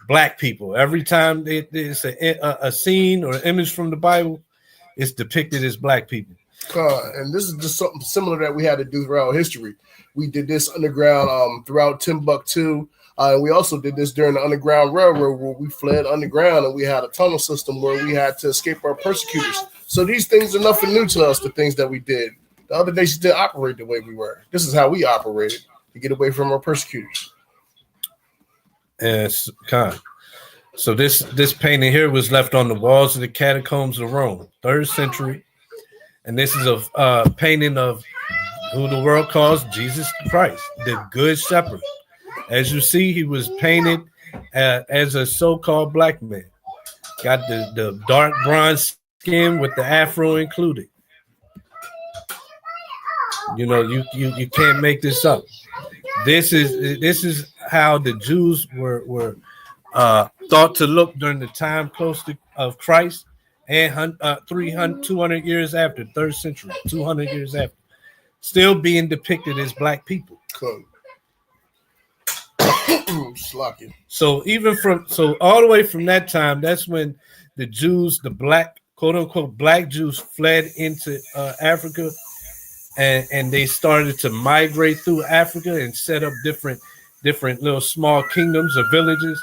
black people. Every time it's a scene or an image from the Bible, it's depicted as black people. And this is just something similar that we had to do throughout history. We did this underground throughout Timbuktu. We also did this during the Underground Railroad where we fled underground and we had a tunnel system where we had to escape our persecutors. So these things are nothing new to us, the things that we did. The other nations didn't operate the way we were. This is how we operated to get away from our persecutors. And so this painting here was left on the walls of the catacombs of Rome, 3rd century. And this is a painting of who the world calls Jesus Christ, the Good Shepherd. As you see, he was painted as a so-called black man. Got the dark bronze skin with the afro included. You know, you can't make this up. This is how the Jews were thought to look during the time close to of Christ and 200 years after, 3rd century, 200 years after, still being depicted as black people. Cool. So all the way from that time, that's when the Jews, the black, quote unquote, black Jews fled into Africa, and they started to migrate through Africa and set up different little small kingdoms or villages.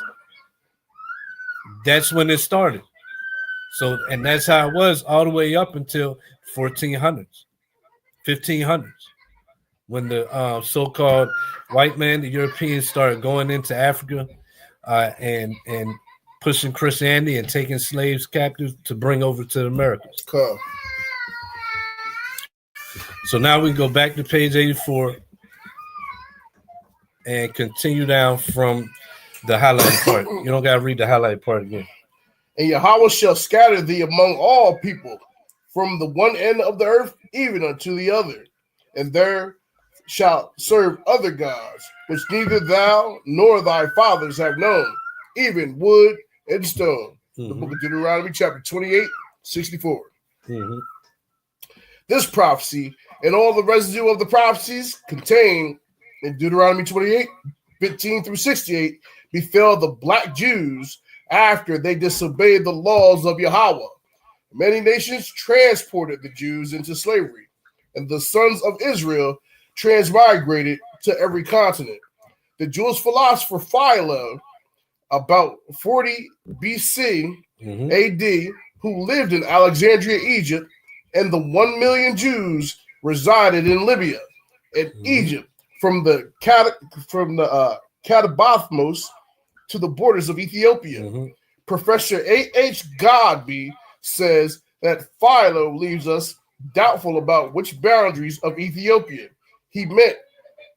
That's when it started. So, and that's how it was all the way up until 1400s, 1500s. When the so-called white man, the Europeans, started going into Africa and pushing Christianity and taking slaves captive to bring over to the Americas. Cool. So now we go back to page 84 and continue down from the highlighted part. You don't got to read the highlighted part again. And Yahweh shall scatter thee among all people from the one end of the earth even unto the other. And there shalt serve other gods, which neither thou nor thy fathers have known, even wood and stone. Mm-hmm. The book of Deuteronomy, chapter 28, 64. Mm-hmm. This prophecy and all the residue of the prophecies contained in Deuteronomy 28, 15 through 68 befell the black Jews after they disobeyed the laws of Yahweh. Many nations transported the Jews into slavery, and the sons of Israel transmigrated to every continent. The Jewish philosopher Philo, about 40 BC AD, who lived in Alexandria, Egypt, and the 1 million Jews resided in Libya and Egypt, from the Catabathmos to the borders of Ethiopia. Professor A.H. Godby says that Philo leaves us doubtful about which boundaries of Ethiopia he meant.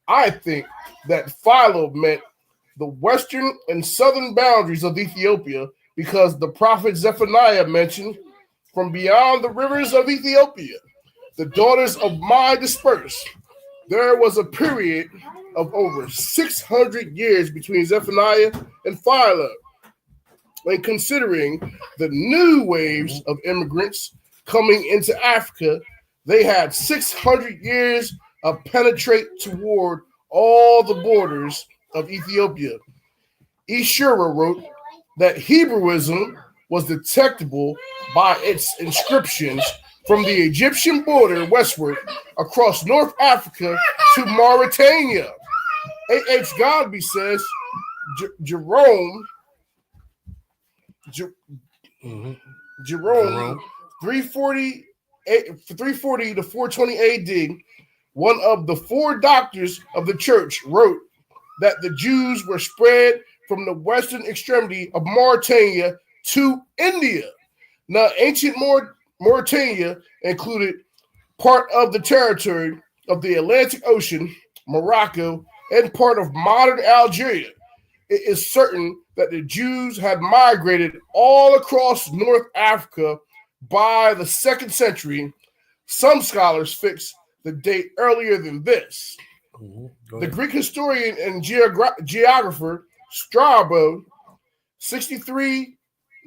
I think that Philo meant the western and southern boundaries of Ethiopia, because the prophet Zephaniah mentioned, from beyond the rivers of Ethiopia, the daughters of Mai dispersed. There was a period of over 600 years between Zephaniah and Philo. When considering the new waves of immigrants coming into Africa, they had 600 years of penetrate toward all the borders of Ethiopia. Ishura wrote that Hebrewism was detectable by its inscriptions from the Egyptian border westward across North Africa to Mauritania. A.H. Godby says Jerome 340 to 420 AD, one of the four doctors of the church, wrote that the Jews were spread from the western extremity of Mauritania to India. Now, ancient Mauritania included part of the territory of the Atlantic Ocean, Morocco, and part of modern Algeria. It is certain that the Jews had migrated all across North Africa by the 2nd century. Some scholars fix the date earlier than this. The Greek historian and geographer Strabo, 63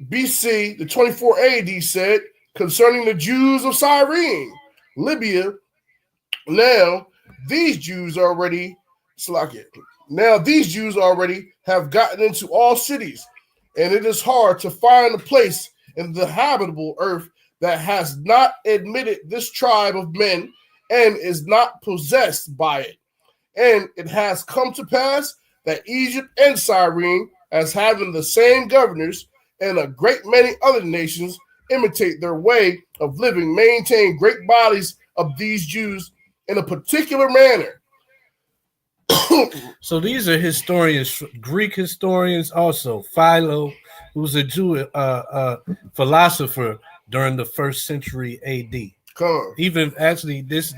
BC to 24 AD, said concerning the Jews of Cyrene, Libya, now these Jews already have gotten into all cities, and it is hard to find a place in the habitable earth that has not admitted this tribe of men and is not possessed by it. And it has come to pass that Egypt and Cyrene, as having the same governors, and a great many other nations imitate their way of living, maintain great bodies of these Jews in a particular manner. So these are historians, Greek historians also. Philo, who's a Jew, philosopher during the 1st century AD. Even actually, this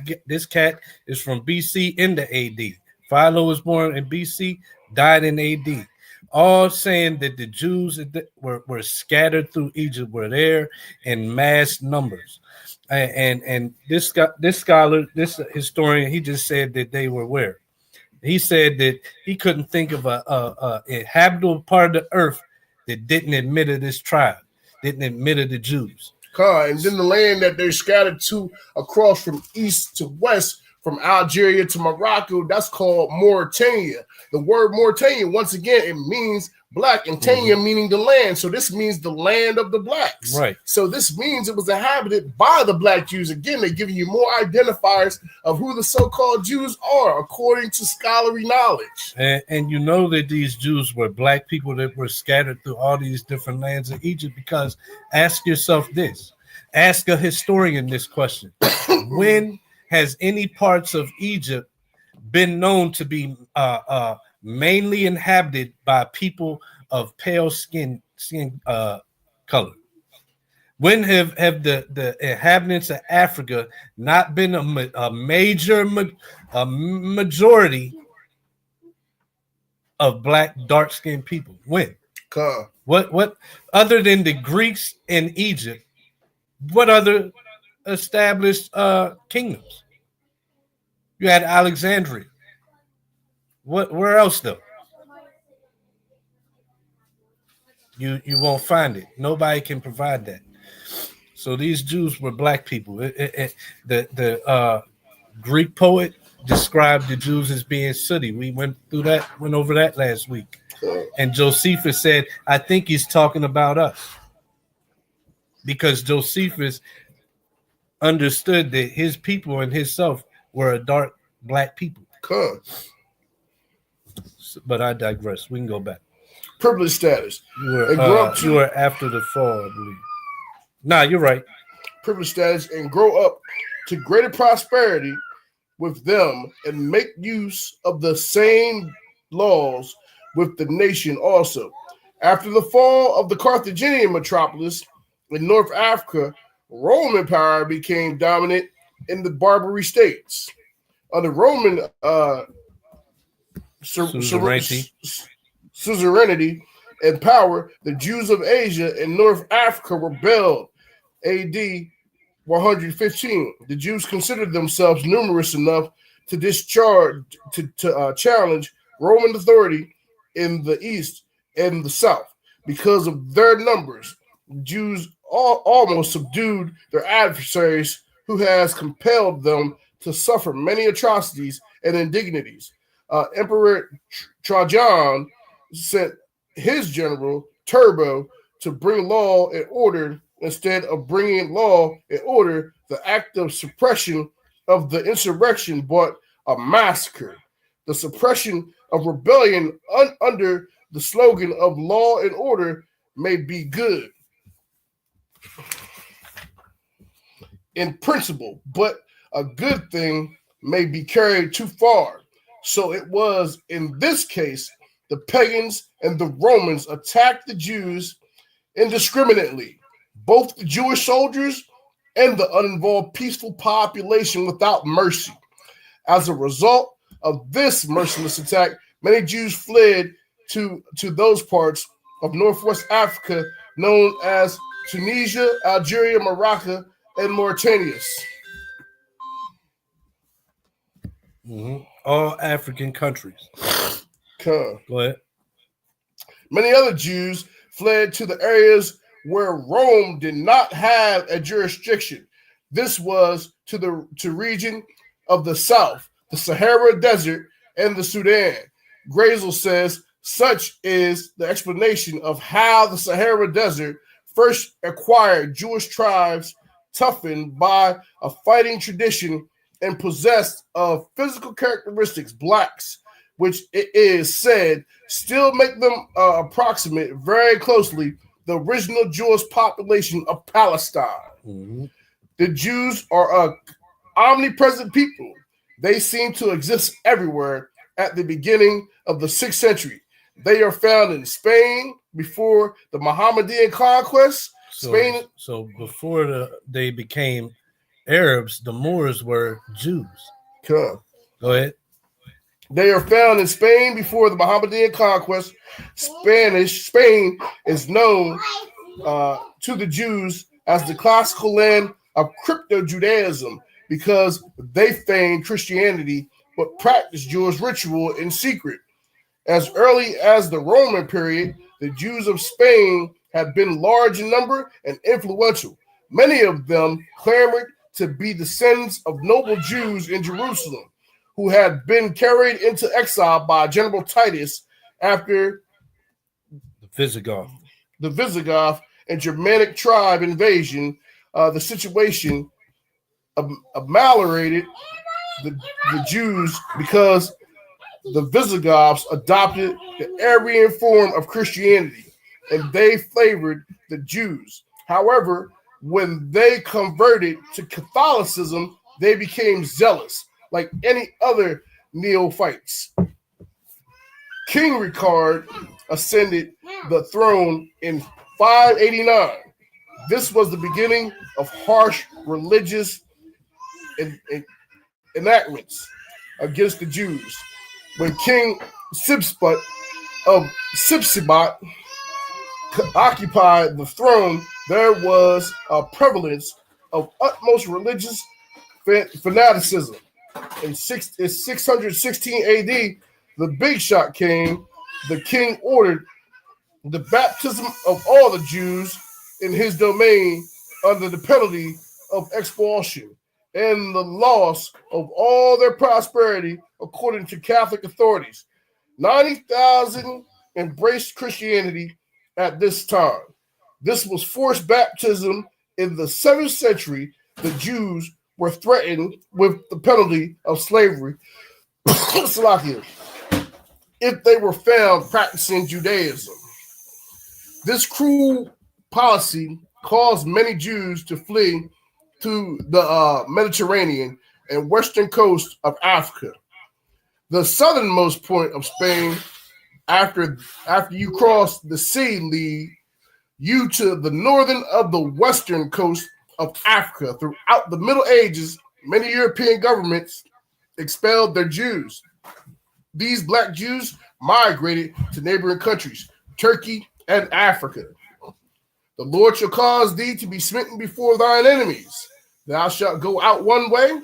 cat is from BC into AD. Philo was born in BC, died in AD. All saying that the Jews were scattered through Egypt, were there in mass numbers. And this scholar, this historian, he just said that they were where? He said that he couldn't think of a habitable part of the earth that didn't admit of this tribe, didn't admit of the Jews. And then the land that they're scattered to across from east to west, from Algeria to Morocco, that's called Mauritania. The word Mauritania, once again, it means black, and Tania meaning the land. So this means the land of the blacks. Right. So this means it was inhabited by the black Jews. Again, they're giving you more identifiers of who the so-called Jews are, according to scholarly knowledge. And you know that these Jews were black people that were scattered through all these different lands of Egypt, because ask yourself this. Ask a historian this question. When has any parts of Egypt been known to be mainly inhabited by people of pale skin color? When have the inhabitants of Africa not been a majority of black dark skinned people? When? What other than the Greeks in Egypt? What other established kingdoms? You had Alexandria. Where else though? You won't find it. Nobody can provide that. So these Jews were black people. The Greek poet described the Jews as being sooty. We went over that last week. And Josephus said, I think he's talking about us. Because Josephus understood that his people and himself were a dark black people. But I digress. We can go back. Privileged status. You were after the fall, I believe. Nah, you're right. Privileged status, and grow up to greater prosperity with them, and make use of the same laws with the nation also. After the fall of the Carthaginian metropolis in North Africa, Roman power became dominant in the Barbary states. Under Roman suzerainty and power, the Jews of Asia and North Africa rebelled. AD 115. The Jews considered themselves numerous enough to challenge Roman authority in the east and the south. Because of their numbers, Jews almost subdued their adversaries, who has compelled them to suffer many atrocities and indignities. Emperor Trajan sent his general Turbo to bring law and order. Instead of bringing law and order, the act of suppression of the insurrection brought a massacre. The suppression of rebellion under the slogan of law and order may be good in principle, but a good thing may be carried too far. So it was in this case, the pagans and the Romans attacked the Jews indiscriminately, both the Jewish soldiers and the uninvolved peaceful population without mercy. As a result of this merciless attack, many Jews fled to those parts of Northwest Africa known as Tunisia, Algeria, Morocco, and Mauritania. Mm-hmm. All African countries. Go ahead. Many other Jews fled to the areas where Rome did not have a jurisdiction. This was to the region of the south, the Sahara Desert, and the Sudan. Grazel says such is the explanation of how the Sahara Desert first acquired Jewish tribes toughened by a fighting tradition and possessed of physical characteristics, blacks, which it is said still make them approximate very closely the original Jewish population of Palestine. Mm-hmm. The Jews are a omnipresent people. They seem to exist everywhere at the beginning of the 6th century. They are found in Spain before the Mohammedan conquest. So before they became Arabs, the Moors were Jews. Go ahead. They are found in Spain before the Mohammedan conquest. Spain is known to the Jews as the classical land of crypto-Judaism because they feigned Christianity but practiced Jewish ritual in secret. As early as the Roman period, the Jews of Spain had been large in number and influential. Many of them clamored to be descendants of noble Jews in Jerusalem, who had been carried into exile by General Titus after the Visigoth and Germanic tribe invasion. The situation ameliorated the Jews because the Visigoths adopted the Arian form of Christianity, and they favored the Jews. However, when they converted to Catholicism, they became zealous, like any other neophytes. King Ricard ascended the throne in 589. This was the beginning of harsh religious enactments against the Jews. When King Sipsbat of Sipsibat occupied the throne, there was a prevalence of utmost religious fanaticism. In 616 AD, the big shot came. The king ordered the baptism of all the Jews in his domain under the penalty of expulsion and the loss of all their prosperity, according to Catholic authorities. 90,000 embraced Christianity at this time. This was forced baptism. In the 7th century, the Jews were threatened with the penalty of slavery if they were found practicing Judaism. This cruel policy caused many Jews to flee to the Mediterranean and western coast of Africa. The southernmost point of Spain, after you cross the sea, lead you to the northern of the western coast of Africa. Throughout the Middle Ages, many European governments expelled their Jews. These black Jews migrated to neighboring countries, Turkey and Africa. The Lord shall cause thee to be smitten before thine enemies. Thou shalt go out one way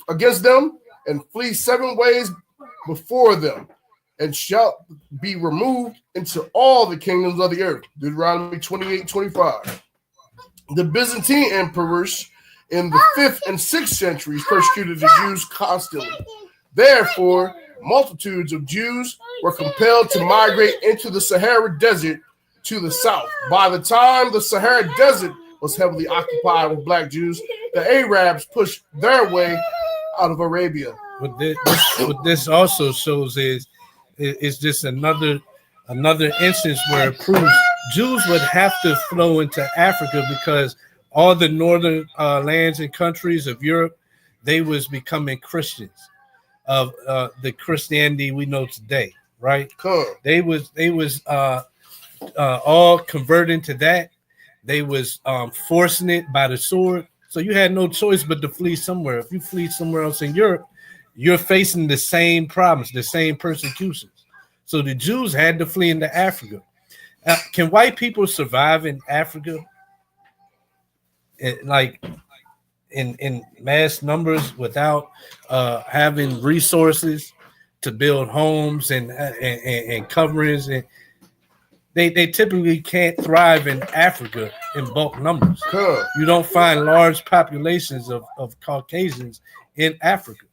against them, and flee 7 ways before them. and shall be removed into all the kingdoms of the earth. Deuteronomy 28:25. The Byzantine emperors in the 5th and 6th centuries persecuted the Jews constantly. Therefore, multitudes of Jews were compelled to migrate into the Sahara Desert to the south. By the time the Sahara Desert was heavily occupied with black Jews, the Arabs pushed their way out of Arabia. What this also shows is just another instance where it proves Jews would have to flow into Africa because all the northern lands and countries of Europe, they was becoming Christians of the Christianity we know today, right? Cool. They was all converting to that. They was forcing it by the sword. So you had no choice but to flee somewhere. If you flee somewhere else in Europe, you're facing the same problems, the same persecutions. So the Jews had to flee into Africa. Can white people survive in Africa? In mass numbers without having resources to build homes and coverings, and they typically can't thrive in Africa in bulk numbers. Cool. You don't find large populations of Caucasians in Africa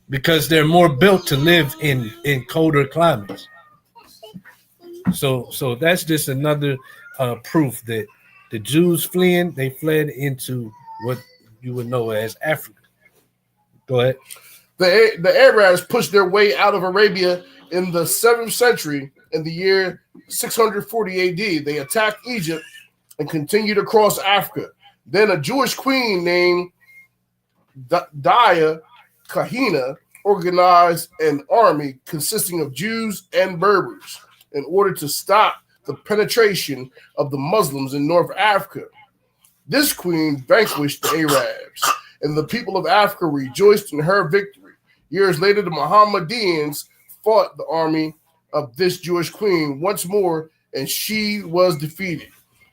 because they're more built to live in colder climates. So that's just another proof that the Jews fleeing, they fled into what you would know as Africa. Go ahead. The Arabs pushed their way out of Arabia in the 7th century. In the year 640 AD, they attacked Egypt and continued across Africa. Then a Jewish queen named Dia Kahina organized an army consisting of Jews and Berbers in order to stop the penetration of the Muslims in North Africa. This queen vanquished the Arabs, and the people of Africa rejoiced in her victory. Years later, the Mohammedans fought the army of this Jewish queen once more, and she was defeated.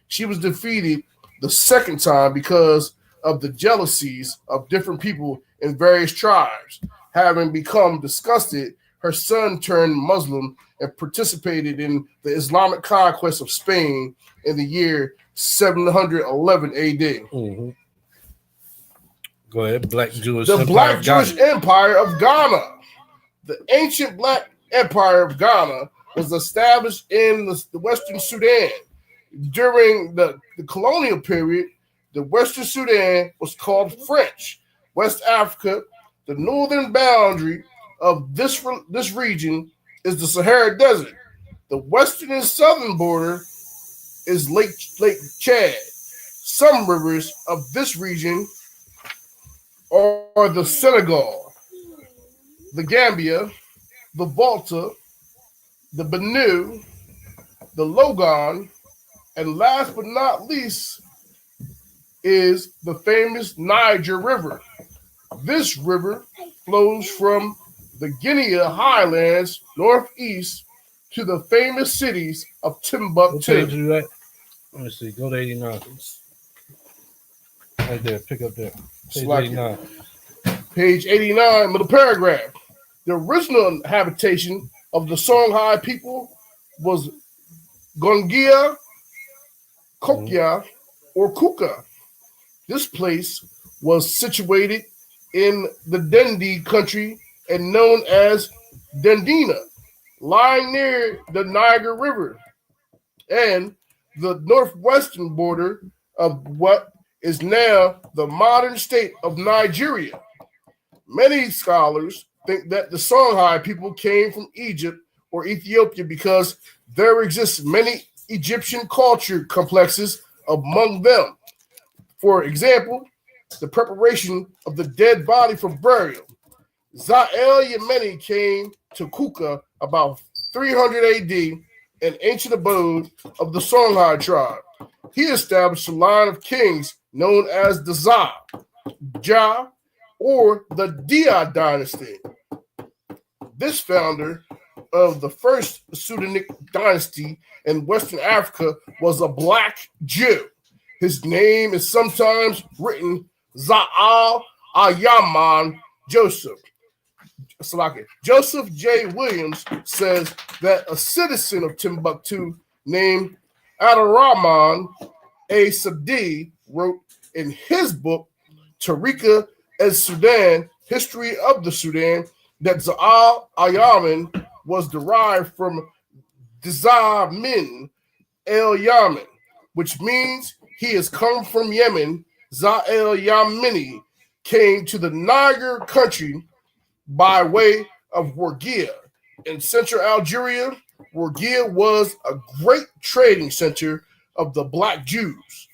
She was defeated the second time because of the jealousies of different people in various tribes. Having become disgusted, her son turned Muslim and participated in the Islamic conquest of Spain in the year 711 AD. Mm-hmm. Go ahead, Black Jewish The Empire Black Jewish Empire of Ghana. The ancient Black Empire of Ghana was established in the Western Sudan. During the colonial period, the Western Sudan was called French. West Africa, the northern boundary of this region, is the Sahara Desert. The western and southern border is Lake Chad. Some rivers of this region are the Senegal, the Gambia, the Volta, the Benue, the Logan, and last but not least is the famous Niger River. This river flows from the Guinea Highlands northeast to the famous cities of Timbuktu. Let me see. Go to 89. Right there. Pick up there. Page 89. Page 89, middle paragraph. The original habitation of the Songhai people was Gongia, Kokya, or Kuka. This place was situated in the Dendi country and known as Dendina, lying near the Niger River and the northwestern border of what is now the modern state of Nigeria. Many scholars think that the Songhai people came from Egypt or Ethiopia because there exist many Egyptian culture complexes among them. For example, the preparation of the dead body for burial. Za'el Yemeni came to Kuka about 300 AD, an ancient abode of the Songhai tribe. He established a line of kings known as the Ja, or the Dia dynasty. This founder of the first Sudanic dynasty in Western Africa was a black Jew. His name is sometimes written Za'al Ayaman Joseph. Joseph J. Williams says that a citizen of Timbuktu named Abdurrahman A. Sabdi wrote in his book, Tariqa as-Sudan, History of the Sudan, that Za'al al-Yaman was derived from Dza Min el-Yaman, which means he has come from Yemen. Za el-Yamini came to the Niger country by way of Wargia. In central Algeria, Wargia was a great trading center of the Black Jews.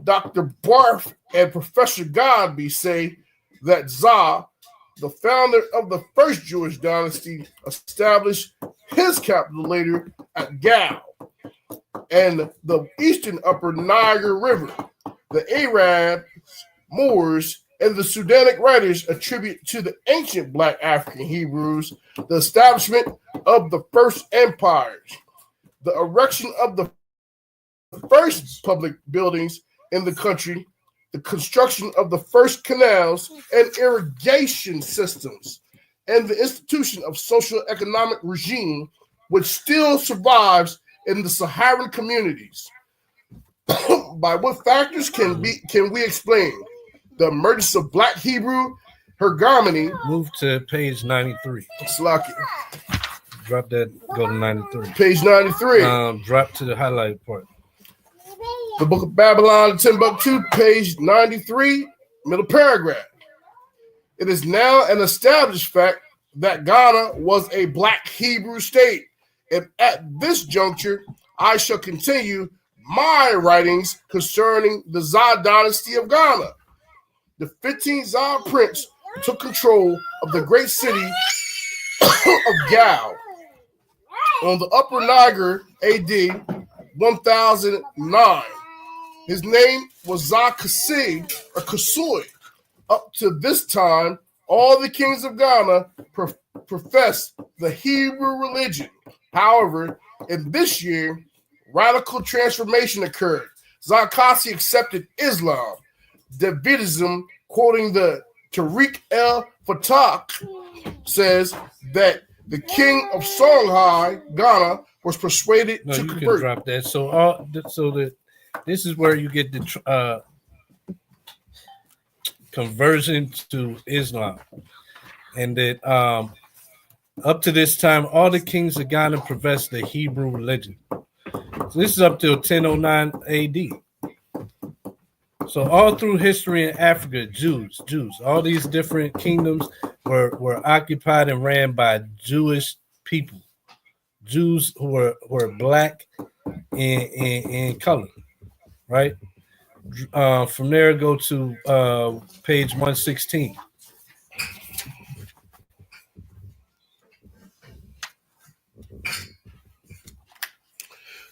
Dr. Barth and Professor Godby say that Za, the founder of the first Jewish dynasty, established his capital later at Gal and the eastern upper Niger River. The Arabs, Moors, and the Sudanic writers attribute to the ancient Black African Hebrews the establishment of the first empires, the erection of the first public buildings in the country, the construction of the first canals and irrigation systems, and the institution of social economic regime which still survives in the Saharan communities. By what factors can we explain the emergence of Black Hebrew hegemony? Move to page 93. Slaki. Drop that, go to 93. Page 93. Drop to the highlighted part. The Book of Babylon, Timbuktu, page 93, middle paragraph. It is now an established fact that Ghana was a Black Hebrew state, and at this juncture, I shall continue my writings concerning the Za dynasty of Ghana. The 15th Za prince took control of the great city of Gal on the upper Niger, AD 1009. His name was Za Kasui. Up to this time, all the kings of Ghana professed the Hebrew religion. However, in this year, radical transformation occurred. Zakasi accepted Islam. Davidism, quoting the Tariq el-Fatah, says that the king of Songhai, Ghana, was persuaded to convert. You can drop that. So this is where you get the conversion to Islam, and that up to this time, all the kings of Ghana professed the Hebrew religion. So this is up till 1009 AD. So all through history in Africa, Jews, all these different kingdoms were occupied and ran by Jewish people, Jews who were Black in color, right? From there, go to page 116.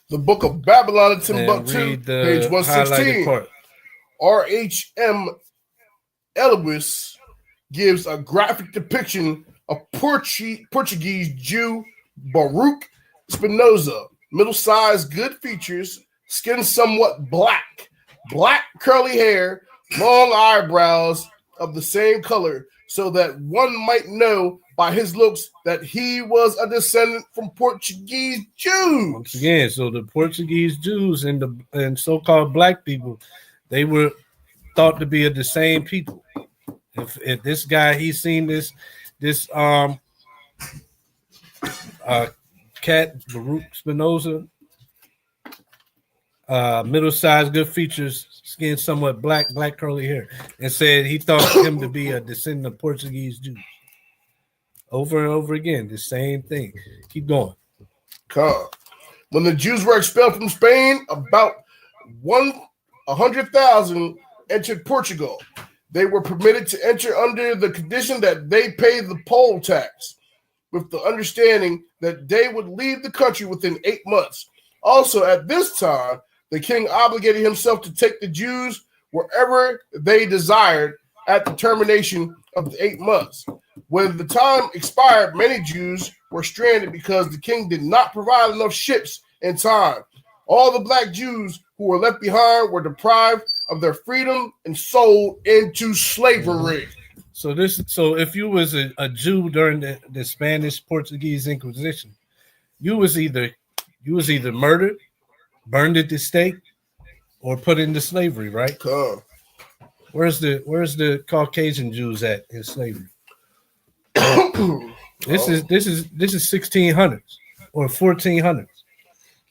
The Book of Babylon and Timbuktu, page 116. R.H.M. Elwes gives a graphic depiction of Portuguese Jew Baruch Spinoza, middle-sized, good features, skin somewhat black curly hair, long eyebrows of the same color, so that one might know by his looks that he was a descendant from Portuguese Jews. Once again, so the Portuguese Jews and so-called Black people, they were thought to be of the same people. If this guy, he's seen this cat, Baruch Spinoza, middle-sized, good features, skin somewhat black curly hair, and said he thought him to be a descendant of Portuguese Jews. Over and over again, the same thing. Keep going. When the Jews were expelled from Spain, about 100,000 entered Portugal. They were permitted to enter under the condition that they pay the poll tax, with the understanding that they would leave the country within 8 months. Also, at this time, the king obligated himself to take the Jews wherever they desired at the termination of the 8 months. When the time expired, many Jews were stranded because the king did not provide enough ships in time. All the Black Jews who were left behind were deprived of their freedom and sold into slavery. So if you was a Jew during the Spanish Portuguese Inquisition, you was either murdered, burned at the stake, or put into slavery, right? Come. Where's the Caucasian Jews at in slavery? This is 1600s or 1400s.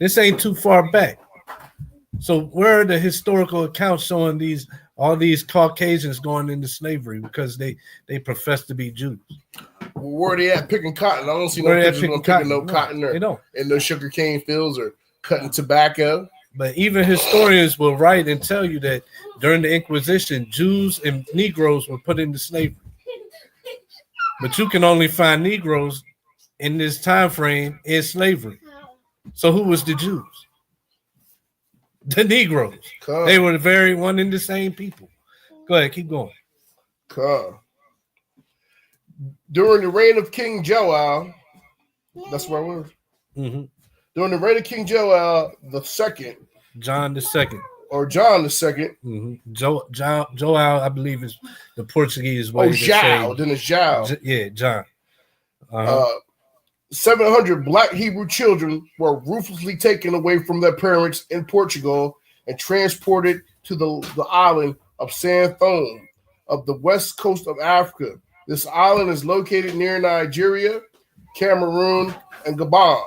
This ain't too far back. So where are the historical accounts showing all these Caucasians going into slavery because they profess to be Jews? Where they at picking cotton? I don't see no pictures of them picking no cotton or in no sugar cane fields or cutting tobacco. But even historians will write and tell you that during the Inquisition, Jews and Negroes were put into slavery. But you can only find Negroes in this time frame in slavery. So who was the Jews? The Negroes. Come. They were the very one and the same people. Go ahead, keep going. Come. During the reign of King Joel, that's where I was. Mm-hmm. During the reign of King Joel II, John II. Or John II. Mm-hmm. Joel, I believe, is the Portuguese way. Oh, João. Then it's João. Yeah, John. 700 black Hebrew children were ruthlessly taken away from their parents in Portugal and transported to the island of Santhome of the west coast of Africa. This island is located near Nigeria, Cameroon, and Gabon.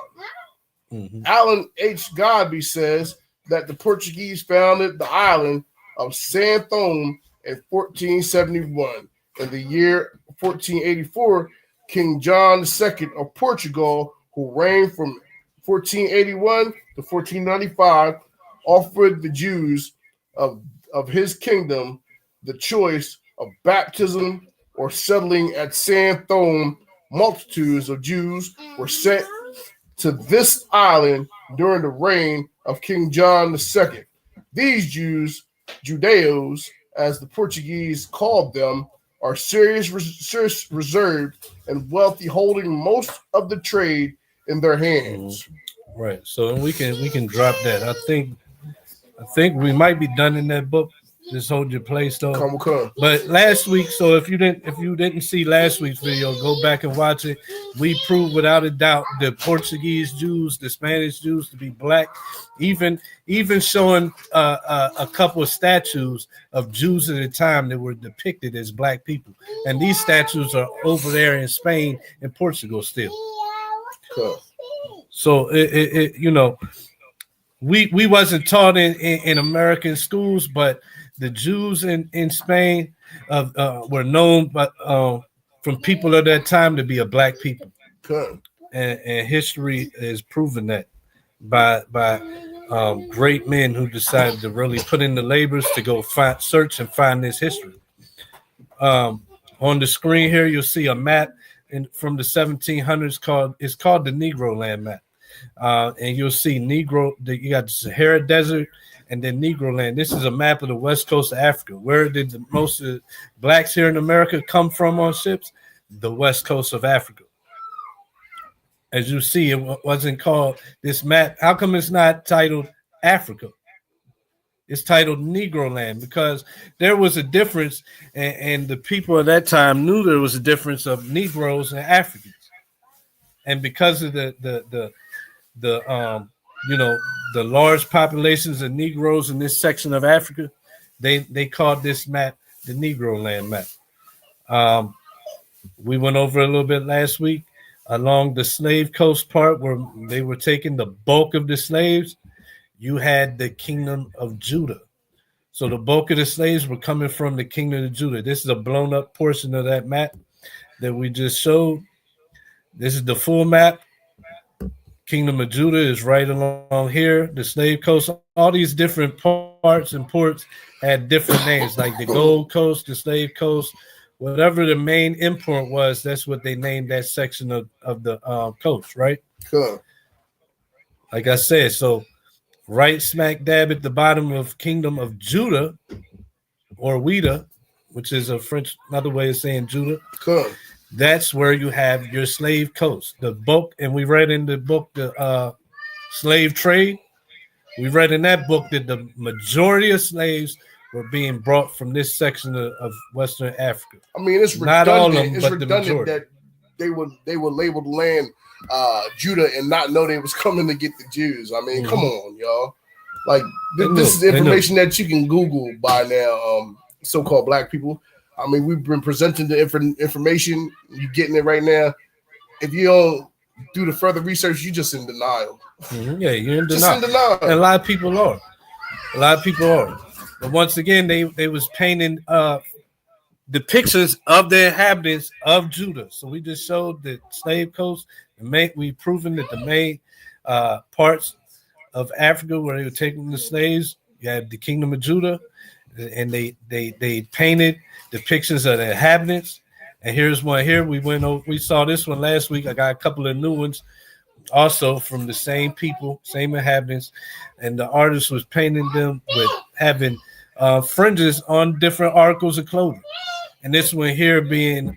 Mm-hmm. Alan H. Godby says that the Portuguese founded the island of Santhome in 1471. In the year 1484, King John II of Portugal, who reigned from 1481 to 1495, offered the Jews of his kingdom the choice of baptism or settling at Santhome. Multitudes of Jews were sent to this island during the reign of King John II. These Jews, Judeos, as the Portuguese called them, are serious, reserved, and wealthy, holding most of the trade in their hands. Right. So we can drop that. I think we might be done in that book. Just hold your place though. Come. But last week, so if you didn't see last week's video, go back and watch it. We proved without a doubt the Portuguese Jews, the Spanish Jews to be black, even showing a couple of statues of Jews at the time that were depicted as black people. And these statues are over there in Spain and Portugal still. Cool. So it we wasn't taught in American schools, but the Jews in Spain were known from people of that time to be a black people. Good. And history has proven that by great men who decided to really put in the labors to go search and find this history. On the screen here, you'll see a map from the 1700s called the Negro Land map. And you'll see you got the Sahara Desert and then Negro Land. This is a map of the west coast of Africa. Where did most of the blacks here in America come from on ships? The west coast of Africa. As you see, it wasn't called this map. How come it's not titled Africa? It's titled Negro Land because there was a difference, and the people at that time knew there was a difference of Negroes and Africans. And because of the large populations of Negroes in this section of Africa, they called this map the Negro Land map. We went over a little bit last week along the slave coast part where they were taking the bulk of the slaves. You had the kingdom of Judah. So the bulk of the slaves were coming from the kingdom of Judah. This is a blown up portion of that map that we just showed. This is the full map. Kingdom of Judah is right along here. The slave coast, all these different parts and ports had different names, like the Gold Coast, the slave coast, whatever the main import was, that's what they named that section of the coast, right? Cool. Like I said, so right smack dab at the bottom of Kingdom of Judah, or Ouida, which is a French, another way of saying Judah. Cool. That's where you have your slave coast. The book, and we read in the book, the Slave Trade. We read in that book that the majority of slaves were being brought from this section of Western Africa. I mean, it's Not all of redundant. them, It's but the redundant majority. that they would label the land Judah and not know they was coming to get the Jews. I mean, come on, y'all. Like this is information that you can Google by now. So-called black people. I mean, we've been presenting the information. You're getting it right now. If you don't do the further research, you're just in denial. Yeah, you're in Just denial. in denial. And a lot of people are. But once again, they was painting depictions of the inhabitants of Judah. So we just showed the slave coast. We proven that the main parts of Africa where they were taking the slaves, you had the kingdom of Judah, and they painted depictions of the inhabitants. And here's one here. We saw this one last week. I got a couple of new ones also from the same people, same inhabitants, and the artist was painting them with having fringes on different articles of clothing. And this one here being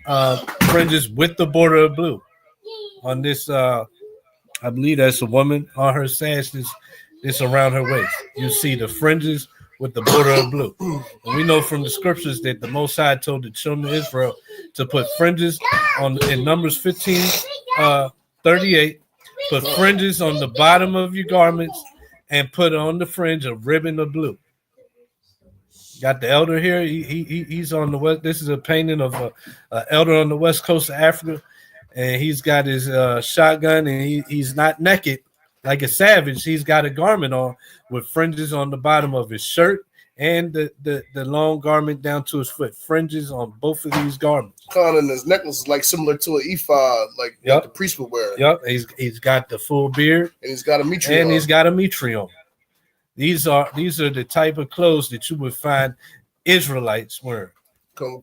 fringes with the border of blue. On this, I believe that's a woman on her sash. This around her waist. You see the fringes with the border of blue. And we know from the scriptures that the Most High told the children of Israel to put fringes in Numbers 15:38. Put fringes on the bottom of your garments and put on the fringe a ribbon of blue. Got the elder here. He's on the west. This is a painting of a elder on the west coast of Africa, and he's got his shotgun, and he's not naked like a savage. He's got a garment on with fringes on the bottom of his shirt and the long garment down to his foot. Fringes on both of these garments. And his necklace is like similar to an ephod, like the priest would wear. Yep, he's got the full beard, and he's got a mitre. On. These are the type of clothes that you would find Israelites wearing. Come.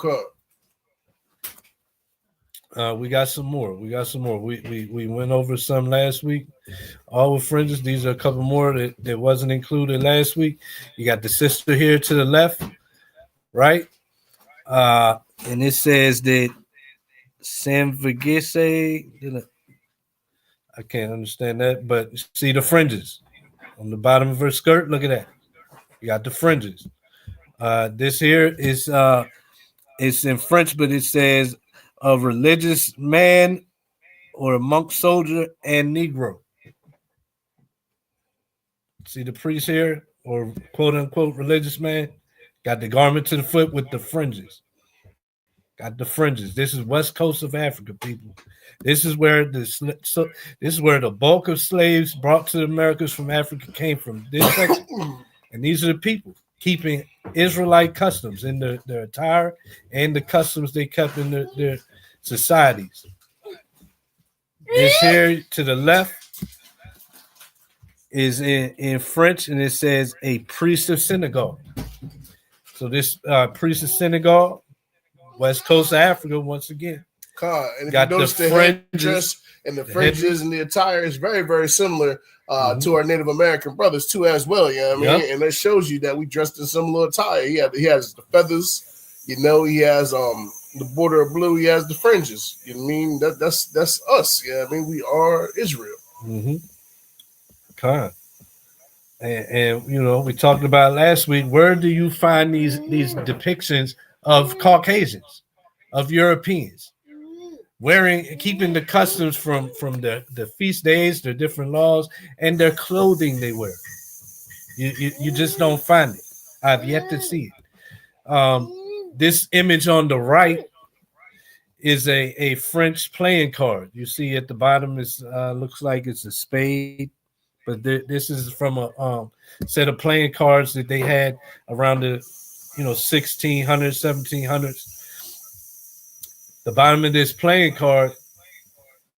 We got some more. We went over some last week. All with fringes. These are a couple more that wasn't included last week. You got the sister here to the left, right? And it says that Samvagese. I can't understand that, but see the fringes on the bottom of her skirt. Look at that. You got the fringes. This here is it's in French, but it says a religious man or a monk soldier and Negro. See the priest here, or quote unquote religious man, got the garment to the foot with the fringes. Got the fringes. This is west coast of Africa, people. This is where the bulk of slaves brought to the Americas from Africa came from. This section. And these are the people keeping Israelite customs in their attire and the customs they kept in their societies. This here to the left is in French, and it says a priest of synagogue. So this priest of synagogue, west coast of Africa, once again. And if you notice the headdress and the fringes and the attire is very, very similar to our Native American brothers too, as well. You know what I mean? And that shows you that we dressed in similar attire. He has the feathers, he has the border of blue, he has the fringes. You know what I mean? That's us. Yeah, I mean, we are Israel. And we talked about last week. Where do you find these depictions of Caucasians, of Europeans, keeping the customs from the feast days, their different laws, and their clothing they wear? You just don't find it. I've yet to see it. This image on the right is a French playing card. You see at the bottom is looks like it's a spade, but this is from a set of playing cards that they had around the 1600s, 1700s. The bottom of this playing card,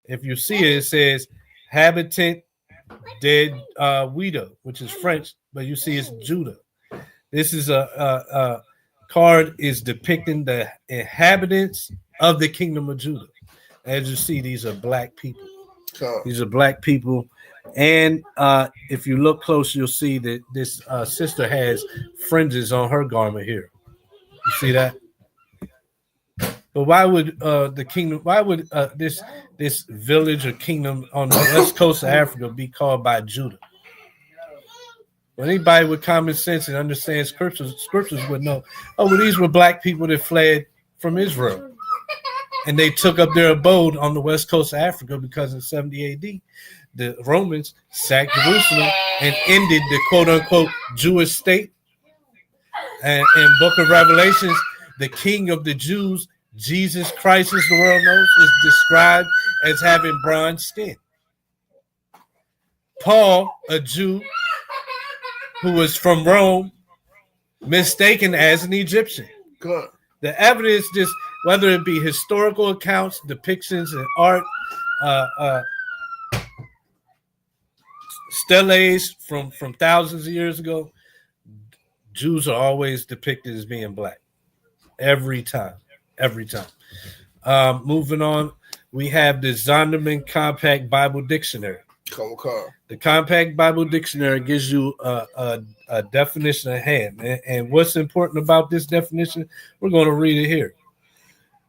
if you see it, it says Habitant de Ouida, which is French, but you see it's Judah. This is a card is depicting the inhabitants of the kingdom of Judah. As you see, these are black people. These are black people. And if you look close, you'll see that this sister has fringes on her garment here. You see that? But why would this village or kingdom on the west coast of Africa be called by Judah? Well, anybody with common sense and understands scriptures would know. Oh, well, these were black people that fled from Israel, and they took up their abode on the west coast of Africa because in 70 A.D. the Romans sacked Jerusalem and ended the quote-unquote Jewish state. And in Book of Revelations, the King of the Jews, Jesus Christ, as the world knows, is described as having bronze skin. Paul, a Jew who was from Rome, mistaken as an Egyptian. Good. The evidence, just whether it be historical accounts, depictions, and art, steles from thousands of years ago, Jews are always depicted as being black. Every time. Moving on, we have the Zondervan Compact Bible Dictionary. Come. The Compact Bible Dictionary gives you a definition of Ham. And what's important about this definition, we're going to read it here.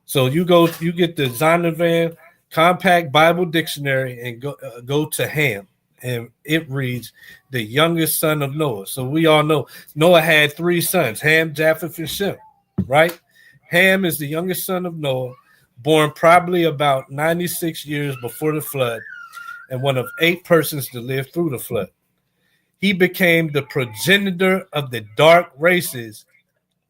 So you get the Zondervan Compact Bible Dictionary and go to Ham. And it reads, the youngest son of Noah. So we all know Noah had 3 sons, Ham, Japheth, and Shem, right? Ham is the youngest son of Noah, born probably about 96 years before the flood, and one of 8 persons to live through the flood. He became the progenitor of the dark races,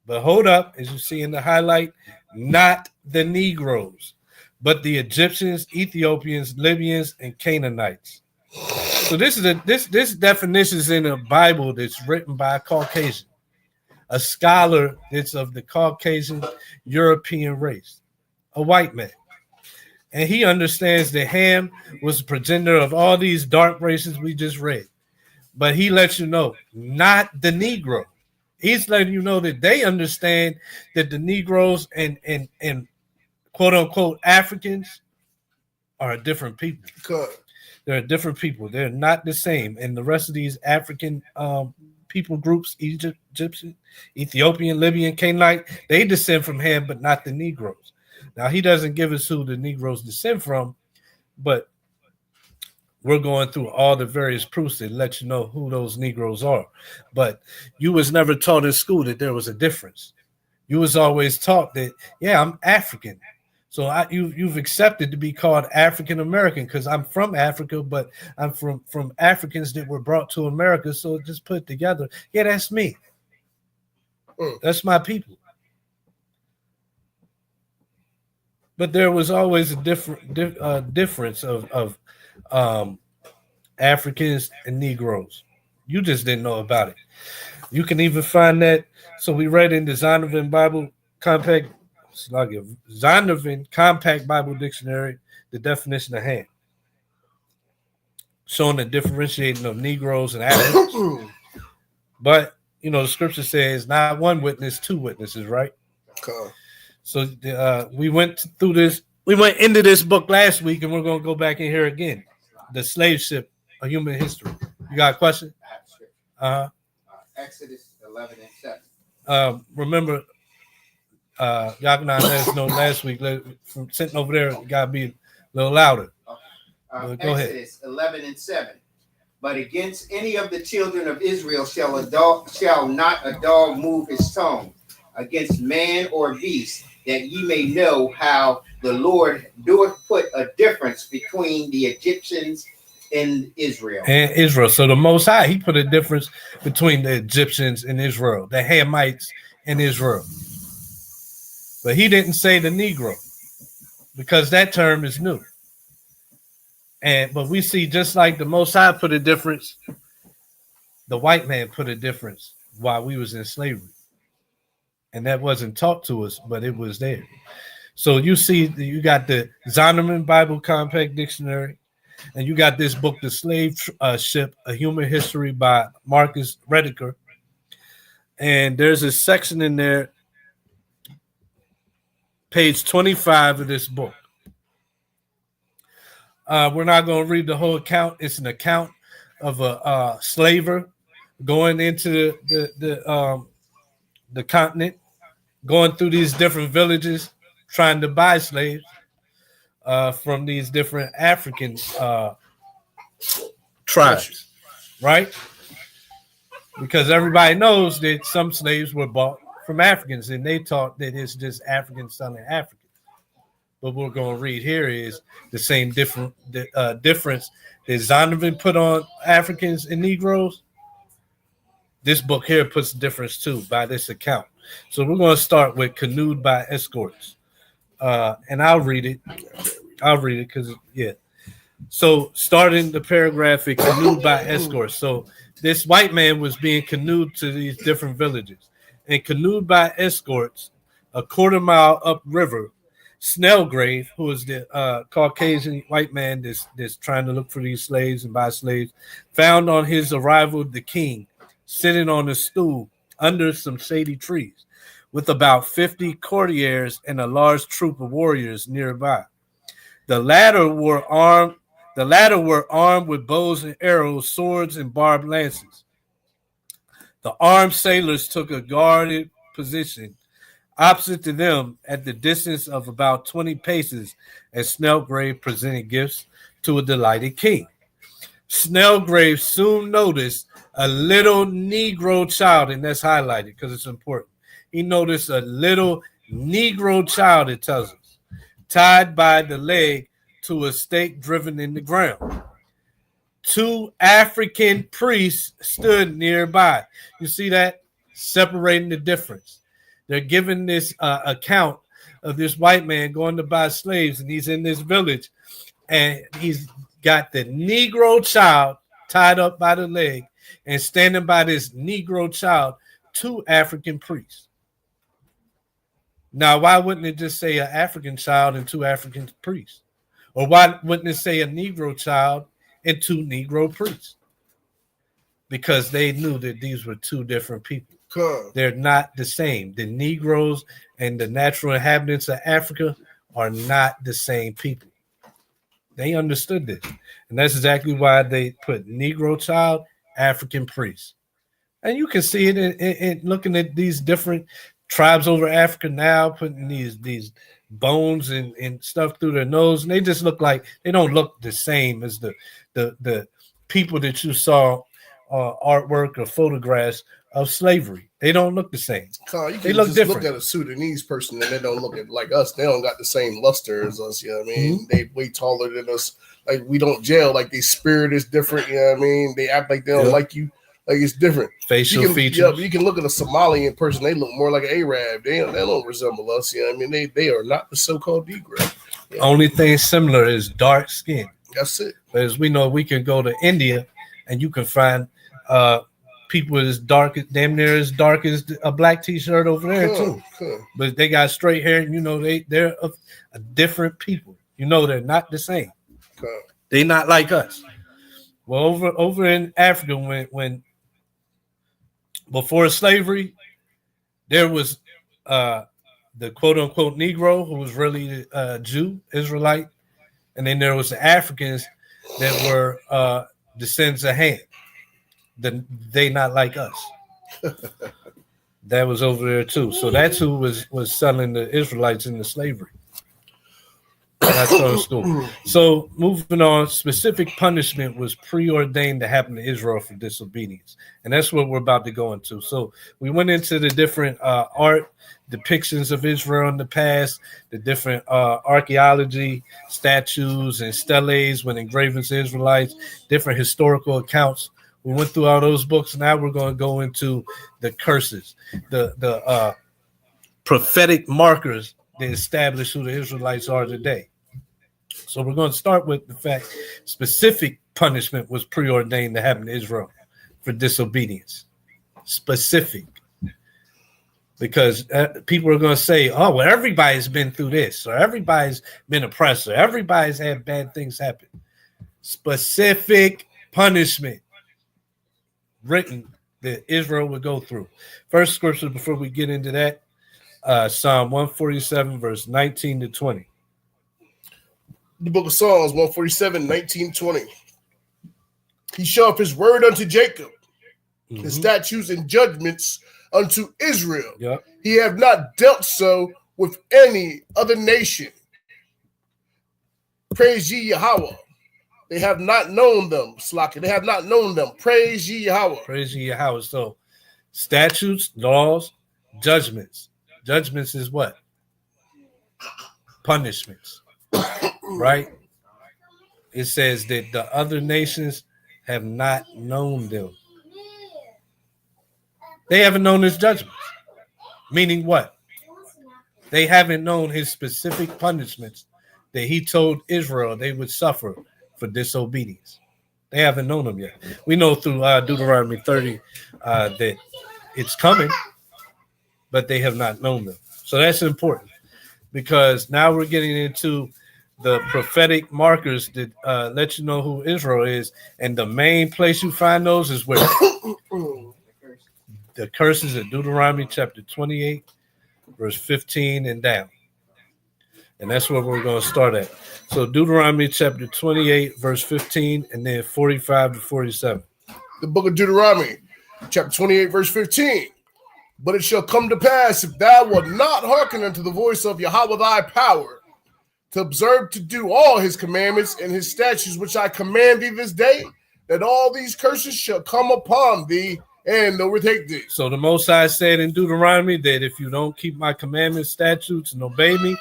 but hold up, as you see in the highlight, not the Negroes, but the Egyptians, Ethiopians, Libyans, and Canaanites. So this definition is in a Bible that's written by a Caucasian, a scholar that's of the Caucasian European race, a white man. And he understands that Ham was the progenitor of all these dark races we just read. But he lets you know, not the Negro. He's letting you know that they understand that the Negroes and quote unquote Africans are a different people. Good. They're different people. They're not the same. And the rest of these African people groups, Egyptian, Ethiopian, Libyan, Canaanite, they descend from Ham, but not the Negroes. Now, he doesn't give us who the Negroes descend from, but we're going through all the various proofs that let you know who those Negroes are. But you was never taught in school that there was a difference. You was always taught that, yeah, I'm African. So you've accepted to be called African American because I'm from Africa, but I'm from Africans that were brought to America. So just put together, yeah, that's me. That's my people. But there was always a difference of Africans and Negroes. You just didn't know about it. You can even find that. So we read in the Zondervan Bible Compact. Zondervan Compact Bible Dictionary, the definition of Ham, showing the differentiating of Negroes and Africans. But, the scripture says not one witness, 2 witnesses, right? Okay. So we went through this. We went into this book last week, and we're going to go back in here again. The slave ship, a human history. You got a question? Exodus 11 and 7. Remember, Yakna let us know last week. From sitting over there, you gotta be a little louder. Go ahead. Exodus 11 and 7. But against any of the children of Israel shall not a dog move his tongue against man or beast, that ye may know how the Lord doeth put a difference between the Egyptians and Israel. So the Most High, he put a difference between the Egyptians and Israel, the Hamites and Israel. But he didn't say the Negro, because that term is new. But we see, just like the Most High put a difference, the white man put a difference while we was in slavery. And that wasn't taught to us, but it was there. So you see, you got the Zondervan Bible Compact Dictionary, and you got this book, The Slave Ship, A Human History by Marcus Rediker. And there's a section in there, page 25 of this book. We're not going to read the whole account. It's an account of a slaver going into the continent, going through these different villages, trying to buy slaves from these different African tribes, right? because everybody knows that some slaves were bought from Africans, and they taught that it's just Africans selling Africans. What we're going to read here is the same difference that Zonovan put on Africans and Negroes. This book here puts the difference too by this account. So we're going to start with canoed by escorts. And I'll read it. Because, yeah. So starting the paragraph, it canoed by escorts. So this white man was being canoed to these different villages. And canoed by escorts, a quarter mile upriver, Snellgrave, who is the Caucasian white man that's trying to look for these slaves and buy slaves, found on his arrival the king sitting on a stool under some shady trees with about 50 courtiers and a large troop of warriors nearby. The latter were armed with bows and arrows, swords, and barbed lances. The armed sailors took a guarded position opposite to them at the distance of about 20 paces as Snellgrave presented gifts to a delighted king. Snellgrave soon noticed a little Negro child, and that's highlighted because it's important. He noticed a little Negro child, it tells us, tied by the leg to a stake driven in the ground. 2 African priests stood nearby. You see that? Separating the difference. They're giving this account of this white man going to buy slaves, and he's in this village, and he's got the Negro child tied up by the leg, and standing by this Negro child, 2 African priests. Now, why wouldn't it just say an African child and 2 African priests? Or why wouldn't it say a Negro child and 2 Negro priests? Because they knew that these were 2 different people. They're not the same. The Negroes and the natural inhabitants of Africa are not the same people. They understood this. And that's exactly why they put Negro child, African priest. And you can see it in looking at these different tribes over Africa now, putting these bones and stuff through their nose. And they just look like, they don't look the same as the people that you saw artwork or photographs of slavery. They don't look the same. They look different. Look at a Sudanese person and they don't look like us. They don't got the same luster as us. You know what I mean? Mm-hmm. They way taller than us. Like we don't gel. Like their spirit is different. You know what I mean? They act like they don't like you. Like it's different. Facial features. Yeah, but you can look at a Somalian person. They look more like an Arab. They don't resemble us. You know what I mean? They are not the so-called Negro. You know? Only thing similar is dark skin. That's it. As we know, we can go to India and you can find people as dark, damn near as dark as a black T-shirt over there too. But they got straight hair, and you know they're a different people. You know they're not the same. They're not like us. Well, over in Africa, when before slavery, there was the quote unquote Negro who was really a Jew, Israelite, and then there was the Africans that were descendants of Ham. They not like us. That was over there too. So that's who was selling the Israelites into slavery. That's from school. So moving on, specific punishment was preordained to happen to Israel for disobedience. And that's what we're about to go into. So we went into the different art depictions of Israel in the past, the different archaeology, statues and steles when engravings of Israelites, different historical accounts. We went through all those books. Now we're going to go into the curses, the prophetic markers that establish who the Israelites are today. So we're going to start with the fact specific punishment was preordained to happen to Israel for disobedience. Specific. Because people are going to say, oh, well, everybody's been through this, or everybody's been oppressed, or everybody's had bad things happen. Specific punishment written that Israel would go through. First scripture before we get into that, Psalm 147, verse 19 to 20. The book of Psalms, 147, 19, 20. He showeth his word unto Jacob, his statutes and judgments unto Israel. Yep. He have not dealt so with any other nation. Praise ye Yahweh. They have not known them, Slaki. They have not known them. Praise ye Yahweh. Praise ye Yahweh. So statutes, laws, judgments. Judgments is what? Punishments. Right? It says that the other nations have not known them. They haven't known his judgments. Meaning what? They haven't known his specific punishments that he told Israel they would suffer for disobedience. They haven't known them yet. We know through Deuteronomy 30 that it's coming, but they have not known them. So that's important because now we're getting into the prophetic markers that let you know who Israel is. And the main place you find those is where the curses of Deuteronomy chapter 28, verse 15 and down. And that's where we're going to start at. So Deuteronomy chapter 28, verse 15, and then 45 to 47. The book of Deuteronomy, chapter 28, verse 15. But it shall come to pass, if thou wilt not hearken unto the voice of Yahweh thy power, to observe to do all his commandments and his statutes which I command thee this day, that all these curses shall come upon thee and overtake thee. So the Most High said in Deuteronomy that if you don't keep my commandments, statutes, and obey me,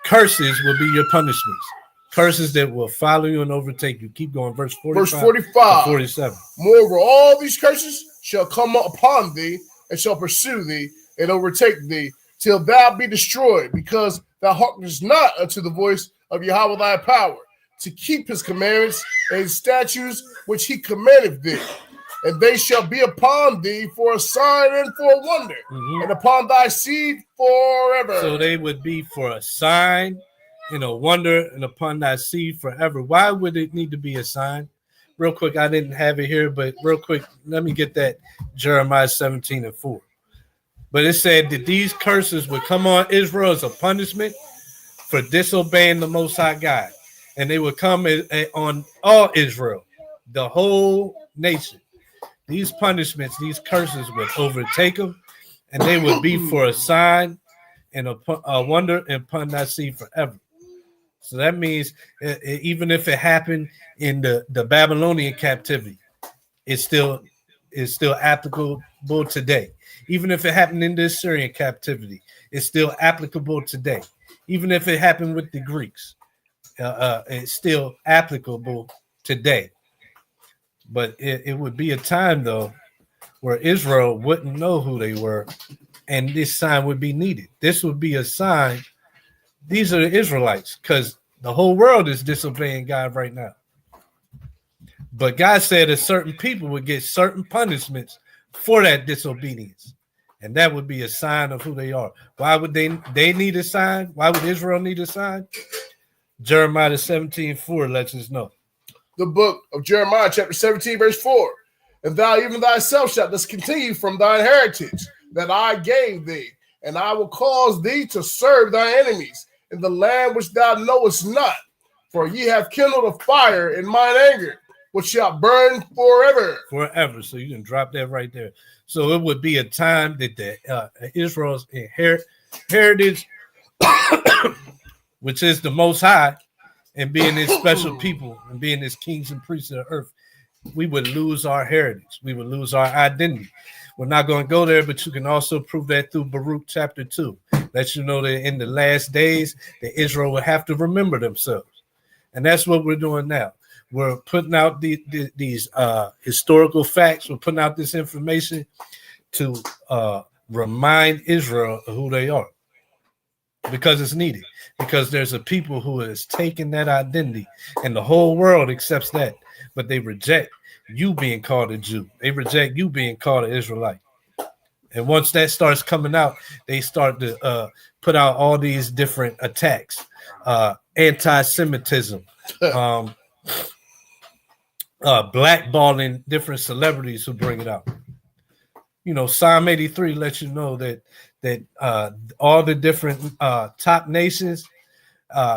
curses will be your punishments. Curses that will follow you and overtake you. Keep going. Verse 45 to 47. Moreover, all these curses shall come upon thee and shall pursue thee and overtake thee till thou be destroyed, because thou hearkenest not unto the voice of Yahweh thy power, to keep his commandments and his statutes which he commandeth thee. And they shall be upon thee for a sign and for a wonder, and upon thy seed forever. So they would be for a sign and a wonder, and upon thy seed forever. Why would it need to be a sign? Real quick, I didn't have it here, but real quick, let me get that Jeremiah 17 and 4. But it said that these curses would come on Israel as a punishment for disobeying the Most High God. And they would come on all Israel, the whole nation. These punishments, these curses would overtake them, and they would be for a sign and a wonder and upon thy seed forever. So that means even if it happened in the Babylonian captivity, it's still applicable today. Even if it happened in the Assyrian captivity, it's still applicable today. Even if it happened with the Greeks, it's still applicable today. But it would be a time, though, where Israel wouldn't know who they were, and this sign would be needed. This would be a sign. These are the Israelites, because the whole world is disobeying God right now. But God said that certain people would get certain punishments for that disobedience, and that would be a sign of who they are. Why would they need a sign? Why would Israel need a sign? Jeremiah 17:4 lets us know. The book of Jeremiah, chapter 17, verse 4. And thou even thyself shalt discontinue from thine heritage that I gave thee, and I will cause thee to serve thy enemies in the land which thou knowest not. For ye have kindled a fire in mine anger, which shall burn forever. Forever. So you can drop that right there. So it would be a time that the Israel's heritage, which is the Most High, and being his special people and being his kings and priests of the earth, we would lose our heritage. We would lose our identity. We're not going to go there, but you can also prove that through Baruch chapter 2. Let you know that in the last days, that Israel will have to remember themselves. And that's what we're doing now. We're putting out these historical facts. We're putting out this information to remind Israel of who they are, because it's needed. Because there's a people who has taken that identity, and the whole world accepts that, but they reject you being called a Jew. They reject you being called an Israelite. And once that starts coming out, they start to put out all these different attacks, anti-Semitism, blackballing different celebrities who bring it out. You know, Psalm 83 lets you know that all the different top nations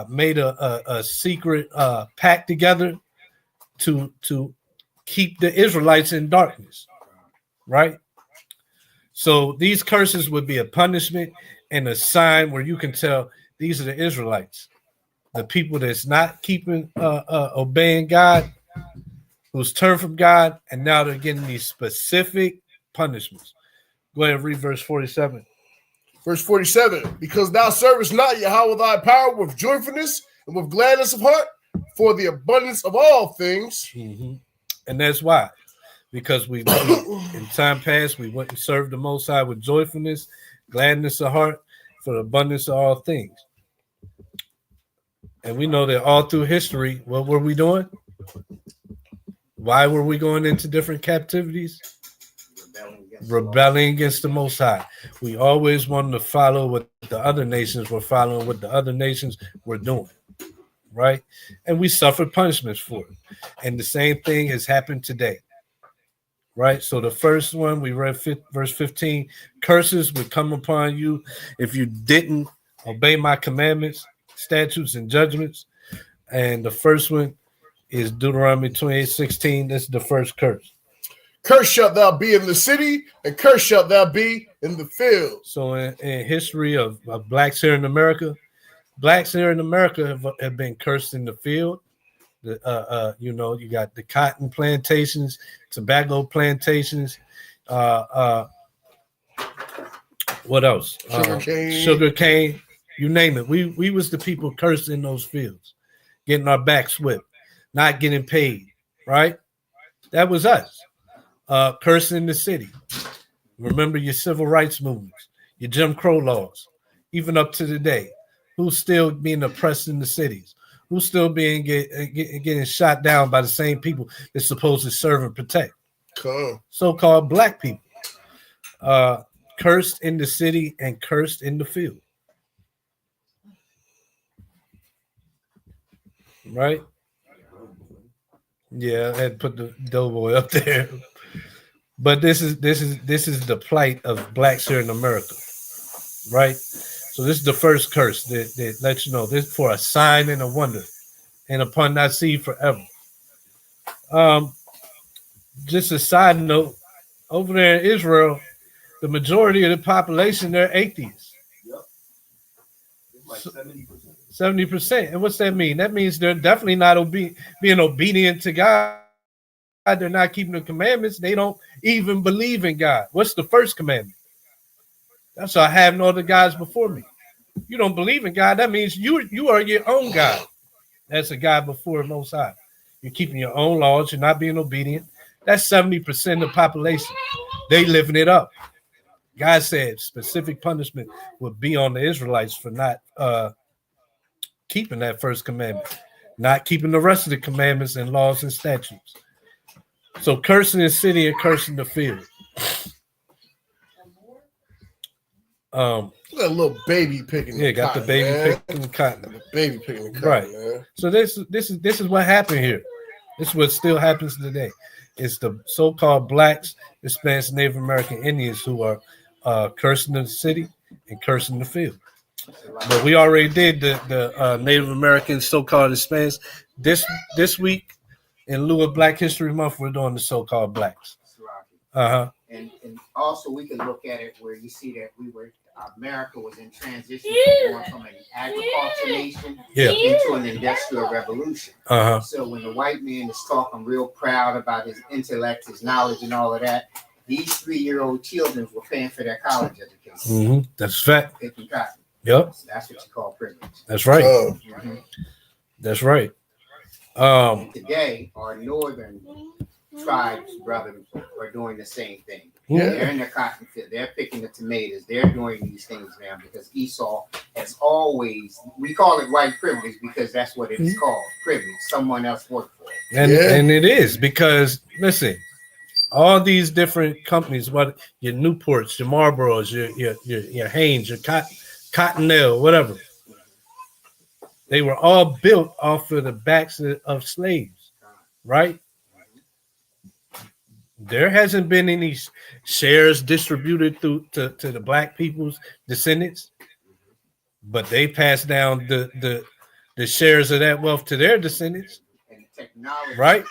made a secret pact together to keep the Israelites in darkness, right? So these curses would be a punishment and a sign where you can tell these are the Israelites. the people that's not keeping obeying God, who's turned from God, and now they're getting these specific punishments. Go ahead and read verse 47. Verse 47, because thou servest not Yahweh thy power with joyfulness and with gladness of heart for the abundance of all things. Mm-hmm. And that's why. Because we in time past, we went and served the Most High with joyfulness, gladness of heart for the abundance of all things. And we know that all through history, what were we doing? Why were we going into different captivities? Rebelling against the Most High. We always wanted to follow what the other nations were following, what the other nations were doing, right? And we suffered punishments for it. And the same thing has happened today, right? So the first one, we read verse 15, curses would come upon you if you didn't obey my commandments, statutes, and judgments. And the first one is Deuteronomy 28:16. That's the first curse. Cursed shalt thou be in the city, and cursed shalt thou be in the field. So in history of blacks here in America, have been cursed in the field. You got the cotton plantations, tobacco plantations, what else? Sugar cane, you name it. We was the people cursed in those fields, getting our backs whipped, not getting paid, right? That was us. Cursing in the city. Remember your civil rights movements, your Jim Crow laws, even up to today. Who's still being oppressed in the cities? Who's still being getting shot down by the same people that's supposed to serve and protect? Cool. So-called black people. Cursed in the city and cursed in the field. Right? Yeah, I had to put the doughboy up there. But this is the plight of blacks here in America, right? So this is the first curse that lets you know this for a sign and a wonder, and upon that seed forever. Just a side note, over there in Israel, the majority of the population they're atheists. Yep. It's like 70%. 70%. And what's that mean? That means they're definitely not being obedient to God. They're not keeping the commandments. They don't even believe in God. What's the first commandment? That's why I have no other gods before me. You don't believe in God. That means you are your own God. That's a God before Most High. You're keeping your own laws. You're not being obedient. That's 70% of the population. They living it up. God said specific punishment would be on the Israelites for not keeping that first commandment, not keeping the rest of the commandments and laws and statutes. So cursing the city and cursing the field. Got a little baby picking. Yeah, got the baby picking the cotton. The baby picking the cotton, right. Man. So this is what happened here. This is what still happens today. It's the so-called blacks, Hispanics, Native American Indians who are cursing the city and cursing the field. But we already did the Native American so-called Hispanics. This week, in lieu of Black History Month, we're doing the so-called blacks. Uh-huh. And also we can look at it where you see that America was in transition going from an agriculture nation into an industrial revolution. Uh-huh. So when the white man is talking real proud about his intellect, his knowledge, and all of that, these 3-year-old children were paying for their college education. Mm-hmm. That's fact. Picking cotton. Yep. That's what you call privilege. That's right. Mm-hmm. That's right. Today, our northern tribes, brothers, are doing the same thing. Yeah. They're in the cotton field. They're picking the tomatoes. They're doing these things now because Esau has always, we call it white privilege because that's what it is called, privilege. Someone else worked for it. And it is because, listen, all these different companies, what your Newports, your Marlboros, your Hanes, your Cottonelle, whatever, they were all built off of the backs of slaves, right? There hasn't been any shares distributed to the black people's descendants, but they passed down the shares of that wealth to their descendants. And the technology, right?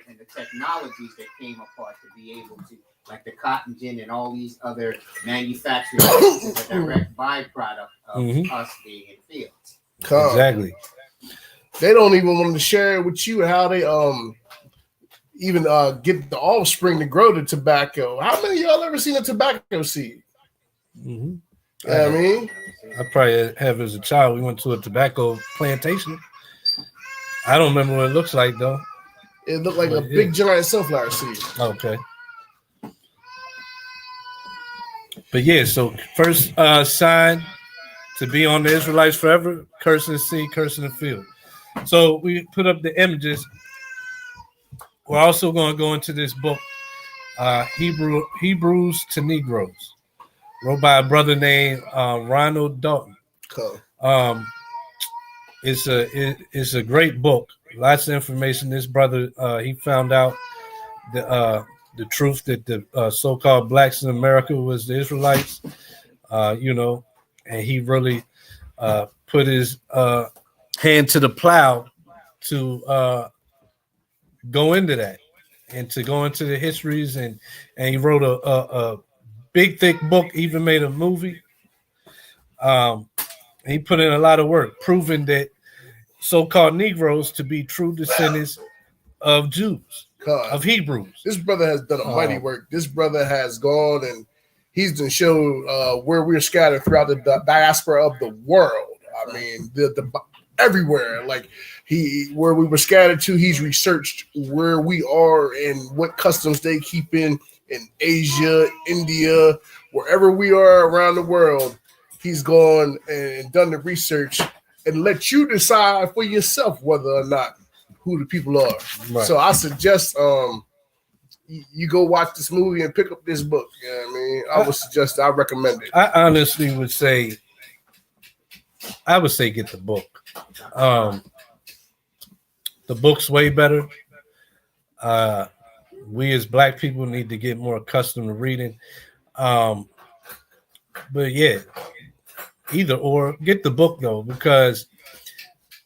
And the technologies that came apart to be able to, like the cotton gin and all these other manufacturing is a direct byproduct of us being in fields. Exactly. They don't even want to share it with you how they even get the offspring to grow the tobacco. How many of y'all ever seen a tobacco seed? Mm-hmm. I mean, I probably have as a child. We went to a tobacco plantation. I don't remember what it looks like though. it looked like a big giant sunflower seed. Okay. But yeah, so first sign to be on the Israelites forever, cursing the sea, cursing the field. So we put up the images. We're also going to go into this book, Hebrews to Negroes, wrote by a brother named Ronald Dalton. Cool. It's a great book. Lots of information. This brother he found out the truth that the so-called blacks in America was the Israelites. And he really put his hand to the plow to go into that and to go into the histories, and he wrote a big thick book, even made a movie. He put in a lot of work proving that so-called Negroes to be true descendants of Jews, of Hebrews. This brother has done a mighty work. This brother has gone and he's been showed where we're scattered throughout the diaspora of the world. I mean, the everywhere. Like where we were scattered to, he's researched where we are and what customs they keep in Asia, India, wherever we are around the world. He's gone and done the research and let you decide for yourself whether or not who the people are. Right. So I suggest you go watch this movie and pick up this book. You know what I mean? I recommend it. I honestly would say get the book. The book's way better. We as black people need to get more accustomed to reading. But yeah, either or, get the book though, because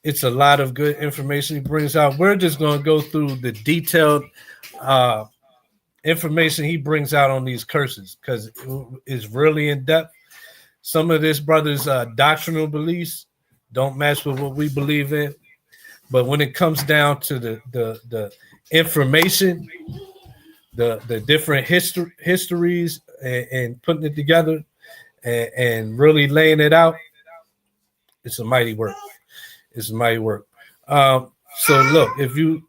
it's a lot of good information he brings out. We're just going to go through the detailed information he brings out on these curses because it's really in depth. Some of this brother's doctrinal beliefs don't match with what we believe in. But when it comes down to the information, the different histories and putting it together and really laying it out, it's a mighty work. It's a mighty work. So look, if you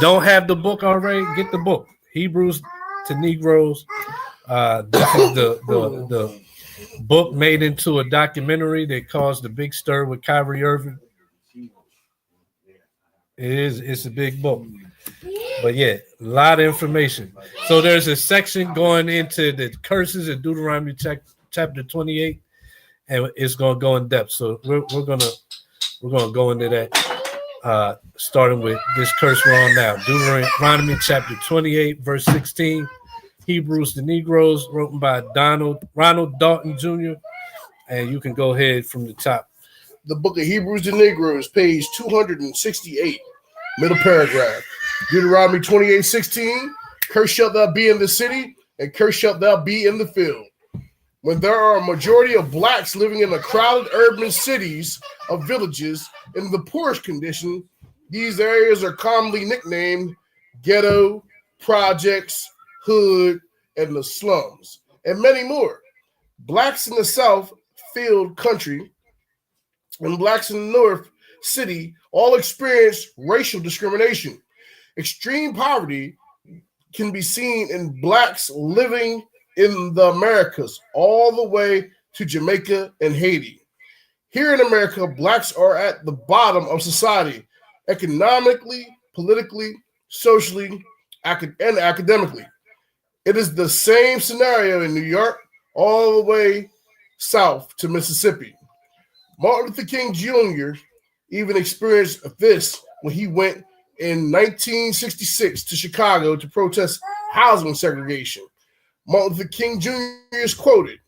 don't have the book already, get the book. Hebrews to Negroes. This is the book made into a documentary that caused a big stir with Kyrie Irving. It's a big book. But yeah, a lot of information. So there's a section going into the curses in Deuteronomy chapter 28, and it's gonna go in depth. So we're gonna go into that, starting with this curse we're on now. Deuteronomy chapter 28, verse 16. Hebrews to Negroes, written by Ronald Dalton Jr. And you can go ahead from the top. The book of Hebrews to Negroes, page 268, middle paragraph. Deuteronomy 28:16. Curse shalt thou be in the city, and curse shalt thou be in the field. When there are a majority of blacks living in the crowded urban cities of villages in the poorest condition, these areas are commonly nicknamed ghetto, projects, hood, and the slums, and many more. Blacks in the South field country and blacks in the North city all experience racial discrimination. Extreme poverty can be seen in blacks living in the Americas all the way to Jamaica and Haiti. Here in America, blacks are at the bottom of society, economically, politically, socially, and academically. It is the same scenario in New York all the way south to Mississippi. Martin Luther King Jr. even experienced this when he went in 1966 to Chicago to protest housing segregation. Martin Luther King Jr. is quoted,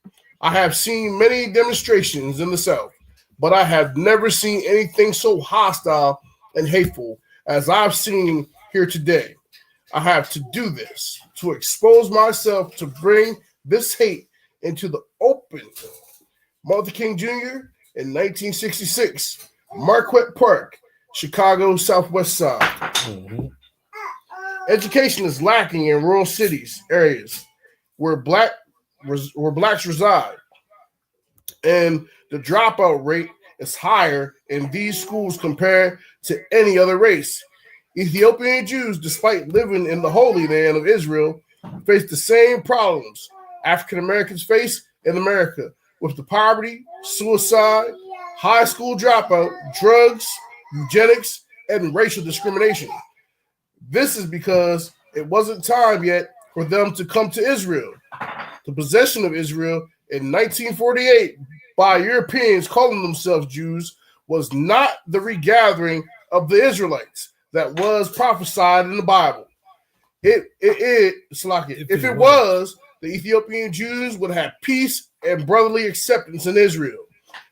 "I have seen many demonstrations in the South, but I have never seen anything so hostile and hateful as I've seen here today. I have to do this, to expose myself to bring this hate into the open." Martin Luther King Jr. in 1966, Marquette Park, Chicago Southwest Side. Mhm. Education is lacking in rural cities areas where blacks reside, and the dropout rate is higher in these schools compared to any other race. Ethiopian Jews, despite living in the Holy Land of Israel, face the same problems African Americans face in America with the poverty, suicide, high school dropout, drugs, eugenics, and racial discrimination. This is because it wasn't time yet for them to come to Israel. The possession of Israel in 1948 by Europeans calling themselves Jews was not the regathering of the Israelites that was prophesied in the Bible. If it was, the Ethiopian Jews would have peace and brotherly acceptance in Israel.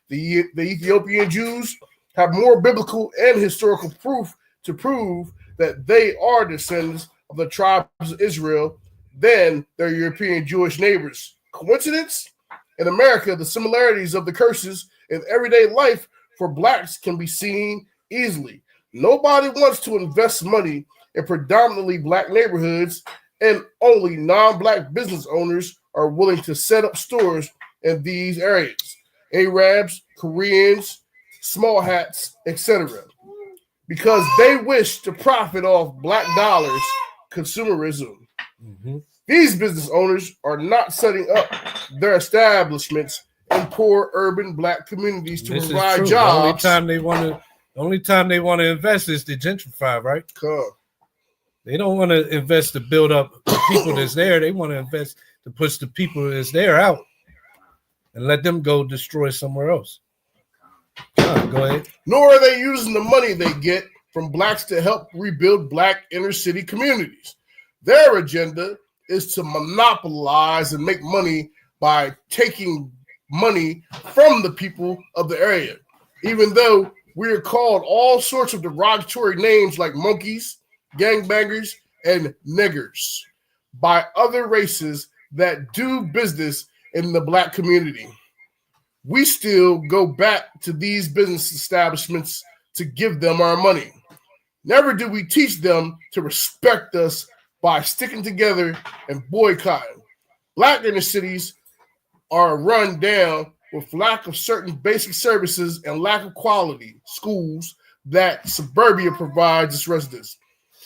The Ethiopian Jews have more biblical and historical proof to prove that they are descendants of the tribes of Israel than their European Jewish neighbors. Coincidence? In America, the similarities of the curses in everyday life for blacks can be seen easily. Nobody wants to invest money in predominantly black neighborhoods, and only non-black business owners are willing to set up stores in these areas. Arabs, Koreans, small hats, etc. Because they wish to profit off black dollars, consumerism. Mm-hmm. These business owners are not setting up their establishments in poor urban black communities to provide jobs. The only time they want to invest is to gentrify, right? They don't want to invest to build up the people that's there. They want to invest to push the people that's there out and let them go destroy somewhere else. Go ahead. Nor are they using the money they get from blacks to help rebuild black inner city communities. Their agenda is to monopolize and make money by taking money from the people of the area, even though we are called all sorts of derogatory names like monkeys, gangbangers, and niggers by other races that do business in the black community. We still go back to these business establishments to give them our money. Never do we teach them to respect us by sticking together and boycotting. Black inner cities are run down with lack of certain basic services and lack of quality schools that suburbia provides its residents.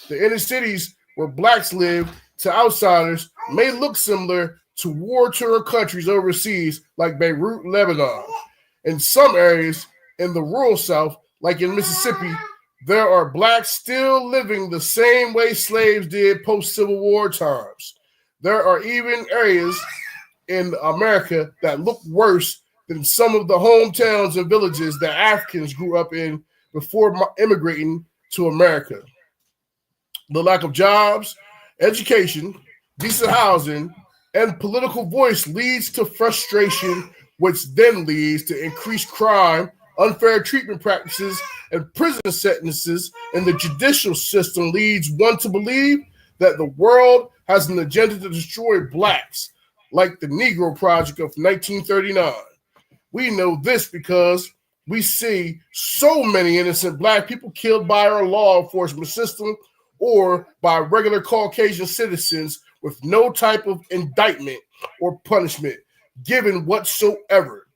The inner cities where blacks live to outsiders may look similar to war-torn countries overseas like Beirut, Lebanon. In some areas in the rural South, like in Mississippi, there are blacks still living the same way slaves did post-Civil War times. There are even areas in America that look worse than some of the hometowns and villages that Africans grew up in before immigrating to America. The lack of jobs, education, decent housing, and political voice leads to frustration, which then leads to increased crime, unfair treatment practices, and prison sentences, and the judicial system leads one to believe that the world has an agenda to destroy blacks, like the Negro Project of 1939. We know this because we see so many innocent black people killed by our law enforcement system or by regular Caucasian citizens with no type of indictment or punishment given whatsoever.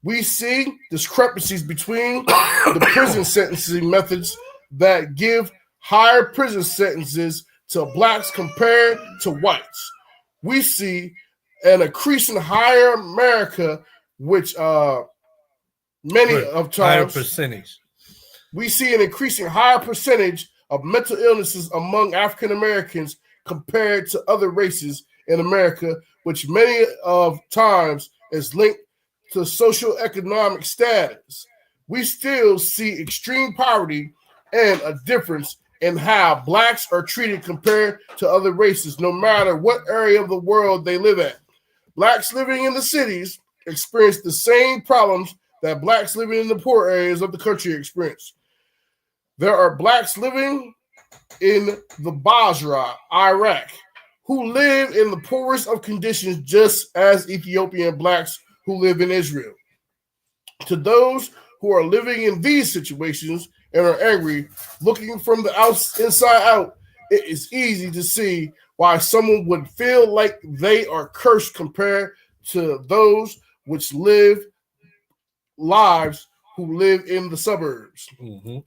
We see discrepancies between the prison sentencing methods that give higher prison sentences to blacks compared to whites. We see an increasing higher America, which many of times higher percentage. We see an increasing higher percentage of mental illnesses among African Americans compared to other races in America, which many of times is linked to socioeconomic status. We still see extreme poverty and a difference in how blacks are treated compared to other races, no matter what area of the world they live at. Blacks living in the cities experience the same problems that blacks living in the poor areas of the country experience. There are blacks living in the Basra, Iraq, who live in the poorest of conditions, just as Ethiopian blacks who live in Israel. To those who are living in these situations, and are angry, looking from the inside out, it is easy to see why someone would feel like they are cursed compared to those which live lives who live in the suburbs. Mm-hmm.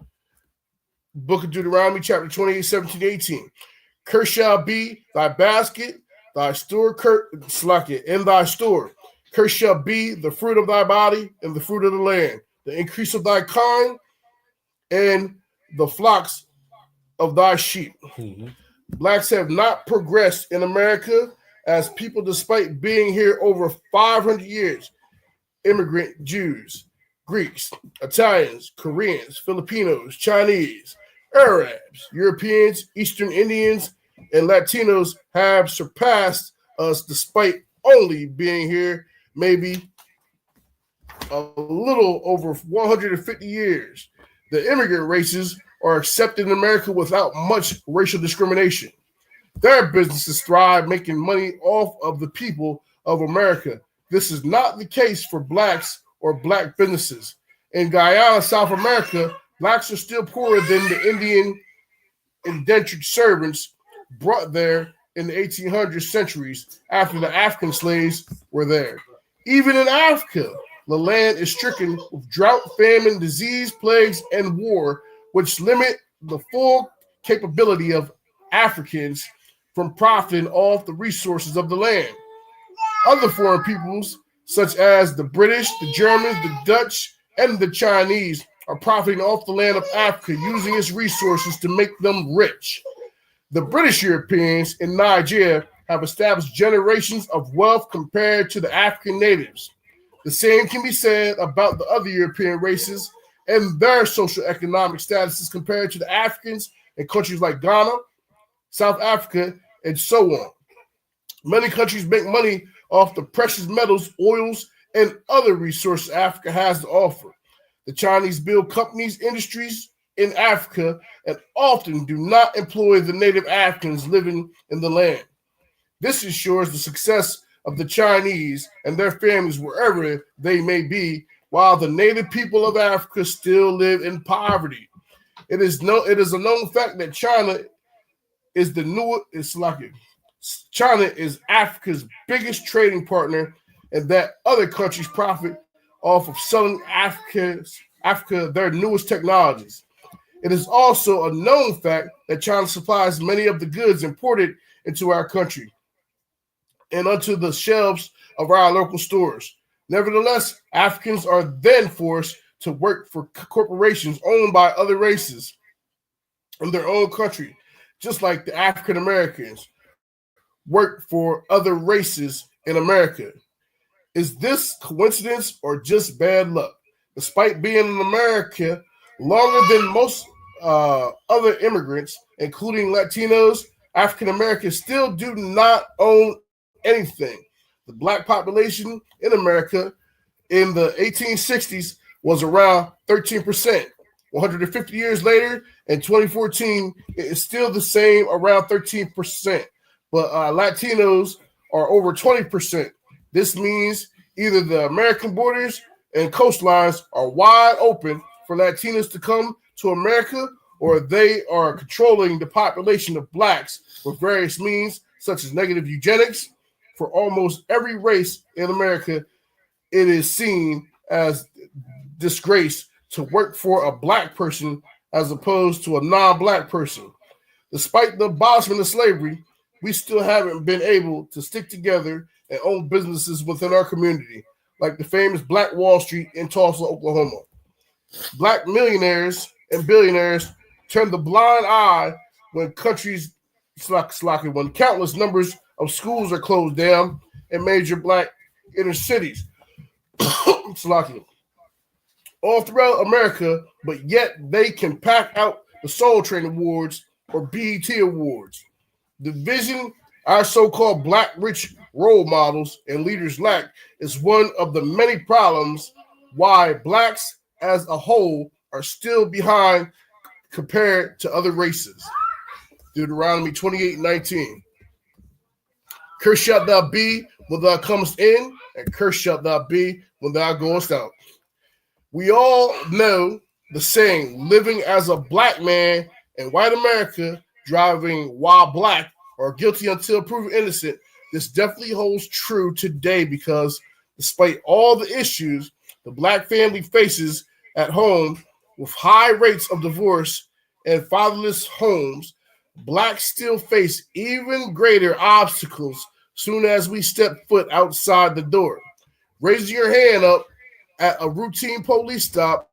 Book of Deuteronomy, chapter 28, 17, 18. Cursed shall be thy basket, thy store, in thy store. Cursed shall be the fruit of thy body and the fruit of the land, the increase of thy kind, and the flocks of thy sheep. Mm-hmm. Blacks have not progressed in America as people despite being here over 500 years. Immigrant Jews, Greeks, Italians, Koreans, Filipinos, Chinese, Arabs, Europeans, Eastern Indians, and Latinos have surpassed us despite only being here maybe a little over 150 years. The immigrant races are accepted in America without much racial discrimination. Their businesses thrive making money off of the people of America. This is not the case for blacks or black businesses. In Guyana, South America, blacks are still poorer than the Indian indentured servants brought there in the 1800s centuries after the African slaves were there. Even in Africa, the land is stricken with drought, famine, disease, plagues, and war, which limit the full capability of Africans from profiting off the resources of the land. Other foreign peoples, such as the British, the Germans, the Dutch, and the Chinese, are profiting off the land of Africa, using its resources to make them rich. The British Europeans in Nigeria have established generations of wealth compared to the African natives. The same can be said about the other European races and their social economic statuses compared to the Africans in countries like Ghana, South Africa, and so on. Many countries make money off the precious metals, oils, and other resources Africa has to offer. The Chinese build companies, industries in Africa, and often do not employ the native Africans living in the land. This ensures the success of the Chinese and their families wherever they may be, while the native people of Africa still live in poverty. It is a known fact that China is China is Africa's biggest trading partner, and that other countries profit off of selling Africa their newest technologies. It is also a known fact that China supplies many of the goods imported into our country and onto the shelves of our local stores. Nevertheless, Africans are then forced to work for corporations owned by other races in their own country, just like the African Americans work for other races in America. Is this coincidence or just bad luck? Despite being in America longer than most other immigrants, including Latinos, African Americans still do not own anything. The black population in America in the 1860s was around 13%. 150 years later, in 2014, it is still the same, around 13%. But Latinos are over 20%. This means either the American borders and coastlines are wide open for Latinos to come to America, or they are controlling the population of blacks with various means, such as negative eugenics. For almost every race in America, it is seen as disgrace to work for a black person as opposed to a non-black person. Despite the abolishment of slavery, we still haven't been able to stick together and own businesses within our community, like the famous Black Wall Street in Tulsa, Oklahoma. Black millionaires and billionaires turn the blind eye when when countless numbers of schools are closed down in major black inner cities. All throughout America, but yet they can pack out the Soul Train Awards or BET Awards. The vision our so-called black rich role models and leaders lack is one of the many problems why blacks as a whole are still behind compared to other races. Deuteronomy 28:19. Cursed shalt thou be when thou comest in, and cursed shalt thou be when thou goest out. We all know the saying, living as a black man in white America, driving while black or guilty until proven innocent, this definitely holds true today because despite all the issues the black family faces at home with high rates of divorce and fatherless homes, blacks still face even greater obstacles soon as we step foot outside the door. Raising your hand up at a routine police stop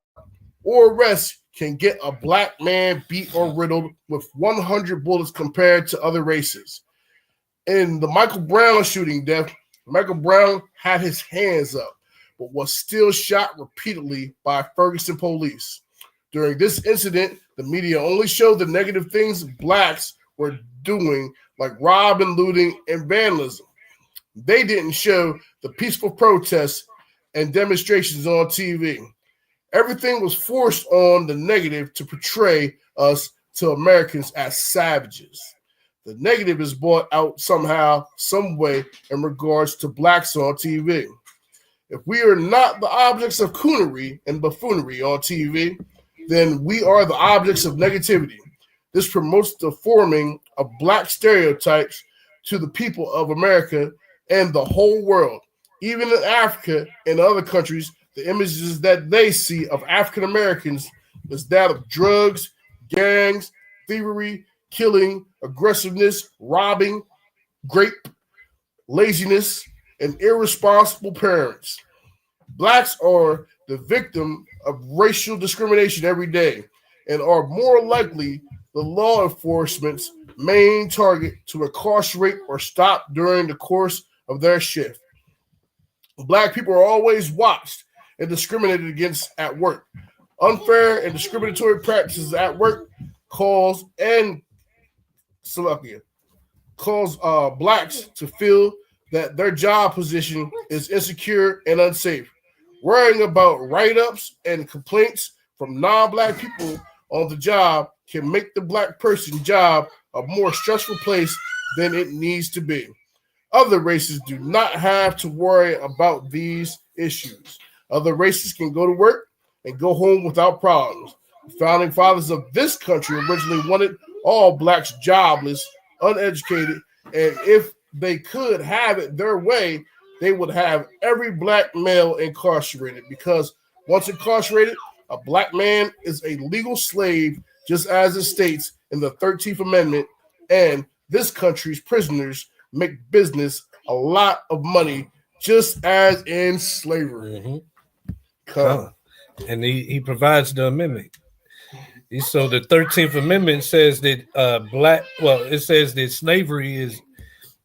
or arrest can get a black man beat or riddled with 100 bullets compared to other races. In the Michael Brown shooting death, Michael Brown had his hands up, but was still shot repeatedly by Ferguson police. During this incident, the media only showed the negative things blacks were doing, like robbing, looting, and vandalism. They didn't show the peaceful protests and demonstrations on TV. Everything was forced on the negative to portray us to Americans as savages. The negative is brought out somehow, some way in regards to blacks on TV. If we are not the objects of coonery and buffoonery on TV, then we are the objects of negativity. This promotes the forming of black stereotypes to the people of America and the whole world. Even in Africa and other countries, the images that they see of African Americans is that of drugs, gangs, thievery, killing, aggressiveness, robbing, rape, laziness, and irresponsible parents. Blacks are the victim of racial discrimination every day and are more likely the law enforcement's main target to incarcerate or stop during the course of their shift. Black people are always watched and discriminated against at work. Unfair and discriminatory practices at work cause blacks to feel that their job position is insecure and unsafe. Worrying about write-ups and complaints from non-black people on the job can make the black person's job a more stressful place than it needs to be. Other races do not have to worry about these issues. Other races can go to work and go home without problems. The founding fathers of this country originally wanted all blacks jobless, uneducated, and if they could have it their way, they would have every black male incarcerated because once incarcerated, a black man is a legal slave, just as it states in the 13th Amendment, and this country's prisoners make business a lot of money, just as in slavery. And he provides the amendment. So the 13th Amendment says that it says that slavery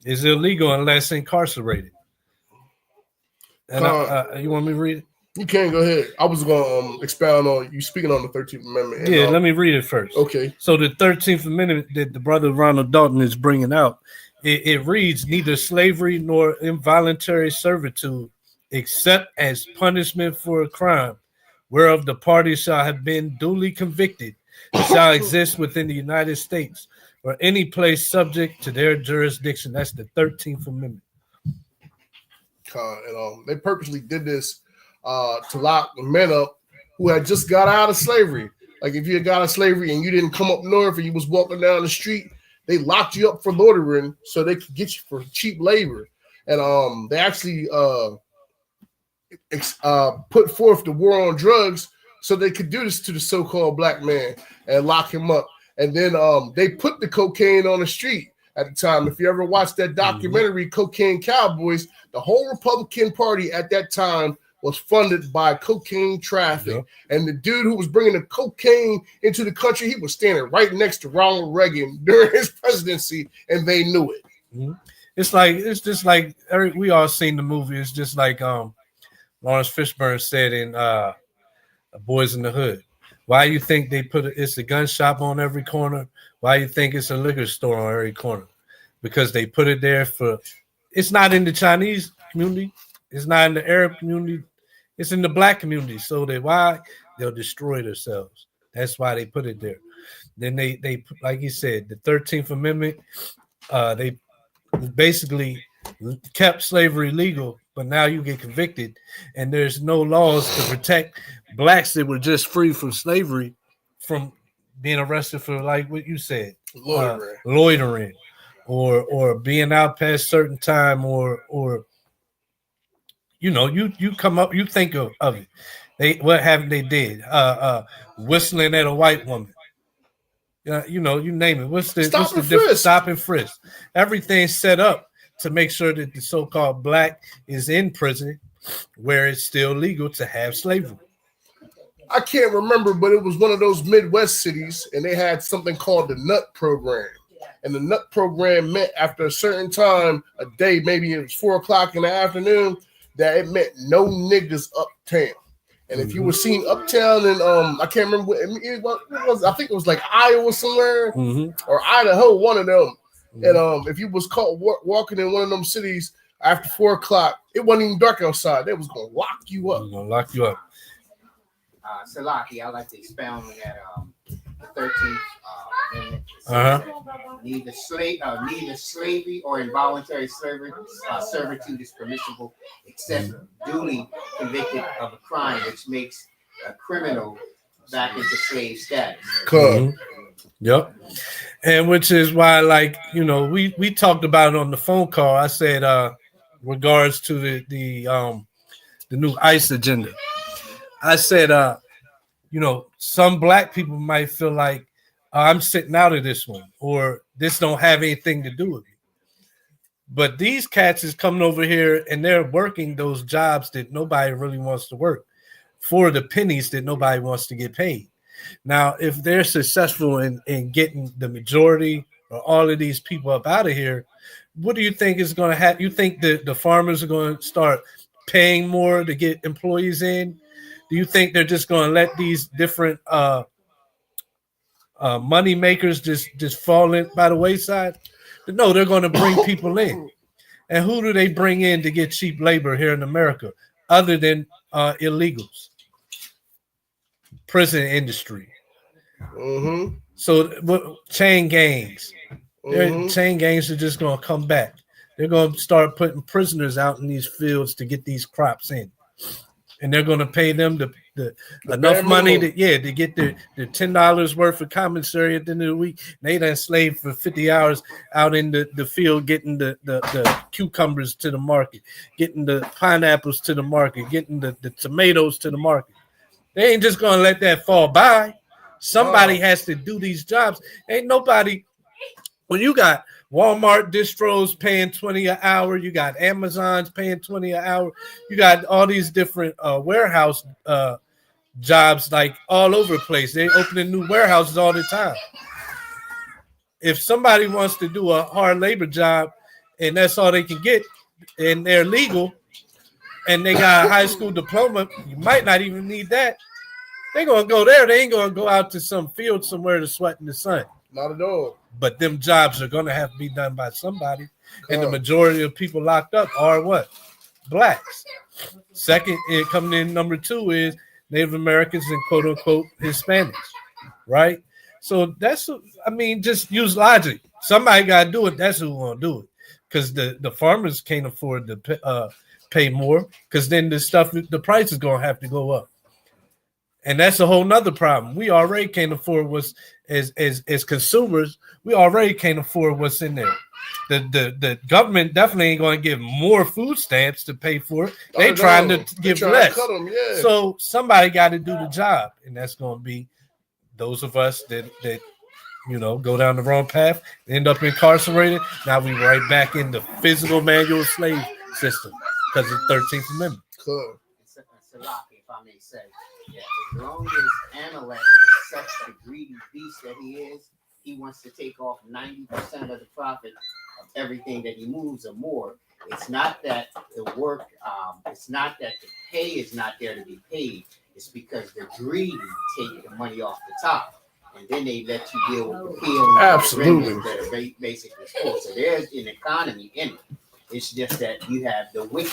is illegal unless incarcerated. And you want me to read it? You can go ahead. I was going to expound on you speaking on the 13th Amendment. And, let me read it first. Okay. So the 13th Amendment that the brother Ronald Dalton is bringing out, it reads, neither slavery nor involuntary servitude, except as punishment for a crime, whereof the parties shall have been duly convicted, shall exist within the United States or any place subject to their jurisdiction. That's the 13th Amendment. And they purposely did this to lock men up who had just got out of slavery. Like if you had got out of slavery and you didn't come up north and you was walking down the street, they locked you up for loitering so they could get you for cheap labor. And they actually put forth the war on drugs so they could do this to the so-called black man and lock him up. And then they put the cocaine on the street at the time. If you ever watched that documentary, Cocaine Cowboys, the whole Republican Party at that time was funded by cocaine traffic. Yep. And the dude who was bringing the cocaine into the country, he was standing right next to Ronald Reagan during his presidency, and they knew it. Mm-hmm. It's just like we all seen the movie. It's just like Lawrence Fishburne said in Boys in the Hood. Why you think they it's a gun shop on every corner? Why you think it's a liquor store on every corner? Because they put it there it's not in the Chinese community. It's not in the Arab community. It's in the black community. So they'll destroy themselves. That's why they put it there. Then they like you said, the 13th Amendment, they basically kept slavery legal, but now you get convicted and there's no laws to protect blacks that were just free from slavery from being arrested for, like what you said, loitering or being out past certain time, or you come up, you think of it. What haven't they did? Whistling at a white woman. You name it. What's the difference? Stop and frisk. Everything's set up to make sure that the so-called black is in prison where it's still legal to have slavery. I can't remember, but it was one of those Midwest cities, and they had something called the Nut Program. And the Nut Program meant after a certain time, a day, maybe it was 4:00 in the afternoon, that it meant no niggas uptown. And if you were seen uptown in I can't remember what it was. I think it was like Iowa somewhere or Idaho, one of them. And if you was caught walking in one of them cities after 4:00, it wasn't even dark outside. They was gonna lock you up. Salaki, I like to expound on that. The 13th amendment. Neither slavery or involuntary servitude is permissible, except duly convicted of a crime which makes a criminal back into slave status. Yep. And which is why, like, we talked about it on the phone call. I said, regards to the new ICE agenda. I said, some black people might feel like I'm sitting out of this one, or this don't have anything to do with me. But these cats is coming over here and they're working those jobs that nobody really wants to work for the pennies that nobody wants to get paid. Now, if they're successful in getting the majority or all of these people up out of here, what do you think is going to happen? You think that the farmers are going to start paying more to get employees in? Do you think they're just going to let these different money makers just fall in by the wayside? No, they're going to bring people in. And who do they bring in to get cheap labor here in America other than illegals? Prison industry. So chain gangs. Chain gangs are just going to come back. They're going to start putting prisoners out in these fields to get these crops in. And they're going to pay them the enough money to get their $10 worth of commissary at the end of the week. They done slaved for 50 hours out in the field, getting the cucumbers to the market, getting the pineapples to the market, getting the tomatoes to the market. They ain't just going to let that fall by. Somebody has to do these jobs. Ain't nobody. When you got Walmart distros paying $20 an hour, you got Amazon's paying $20 an hour, you got all these different warehouse jobs like all over the place. They're opening new warehouses all the time. If somebody wants to do a hard labor job and that's all they can get and they're legal and they got a high school diploma, you might not even need that. They're going to go there. They ain't going to go out to some field somewhere to sweat in the sun. Not at all. But them jobs are going to have to be done by somebody. And the majority of people locked up are what? Blacks. Second, coming in number 2 is Native Americans and quote unquote Hispanics. Right? So just use logic. Somebody got to do it. That's who's going to do it. Because the farmers can't afford to pay more. Because then the price is going to have to go up. And that's a whole nother problem. We already can't afford what's as consumers. We already can't afford what's in there. The government definitely ain't going to give more food stamps to pay for it. They trying to give less. So somebody got to do the job, and that's going to be those of us that go down the wrong path, end up incarcerated. Now we right back in the physical manual slave system because of the 13th Amendment. Cool. It's a lot, if I may say. Yeah, as long as Amalek is such the greedy beast that he is, he wants to take off 90% of the profit of everything that he moves or more. It's not that the work, it's not that the pay is not there to be paid. It's because the greedy take the money off the top. And then they let you deal with the peeling Absolutely. that are basically full. So there's an economy in it. It's just that you have the wicked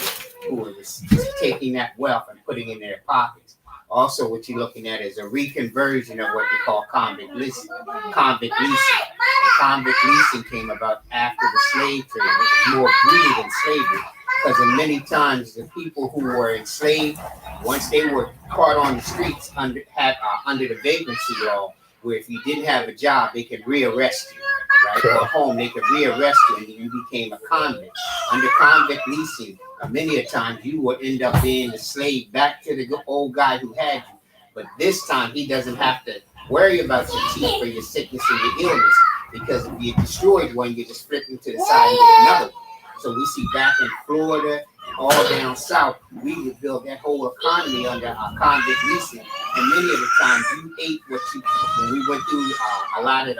who are just taking that wealth and putting it in their pockets. Also, what you're looking at is a reconversion of what they call convict leasing. Convict leasing came about after the slave trade. It was more greedy than slavery. because many times the people who were enslaved, once they were caught on the streets under the vagrancy law, where if you didn't have a job, they could rearrest you, right? Or home, they could rearrest you, and you became a convict. Under convict leasing, many a times you would end up being a slave back to the old guy who had you. But this time, he doesn't have to worry about your teeth or your sickness or your illness, because if you destroyed one, you just flip them to the side and get another one. So we see back in Florida and all down south, we would build that whole economy under our convict leasing. And many of the times you ate what you, when we went through a lot of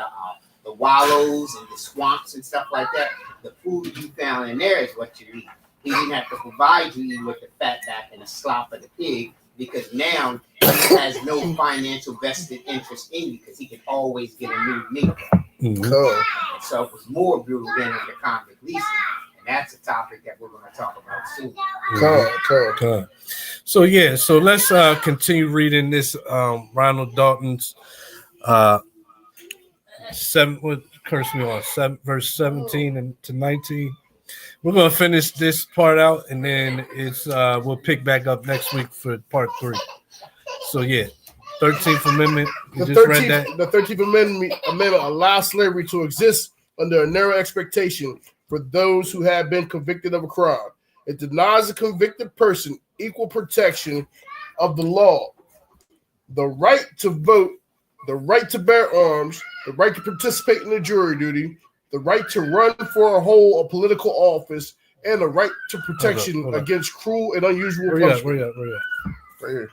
the wallows and the swamps and stuff like that, the food you found in there is what you eat. He didn't have to provide you even with the fat back and the slop of the pig, because now he has no financial vested interest in you, because he can always get a new meat. Mm-hmm. So it was more brutal than under convict leasing. And that's a topic that we're going to talk about soon. Okay. So yeah, so let's continue reading this Ronald Dalton's verse 17 and to 19. We're gonna finish this part out, and then it's we'll pick back up next week for part 3. So yeah, 13th Amendment. The 13th Amendment allows slavery to exist under a narrow expectation for those who have been convicted of a crime. It denies a convicted person equal protection of the law, the right to vote, the right to bear arms, the right to participate in the jury duty, the right to run for a hold of political office, and the right to protection against cruel and unusual punishment. Where you at? Right here.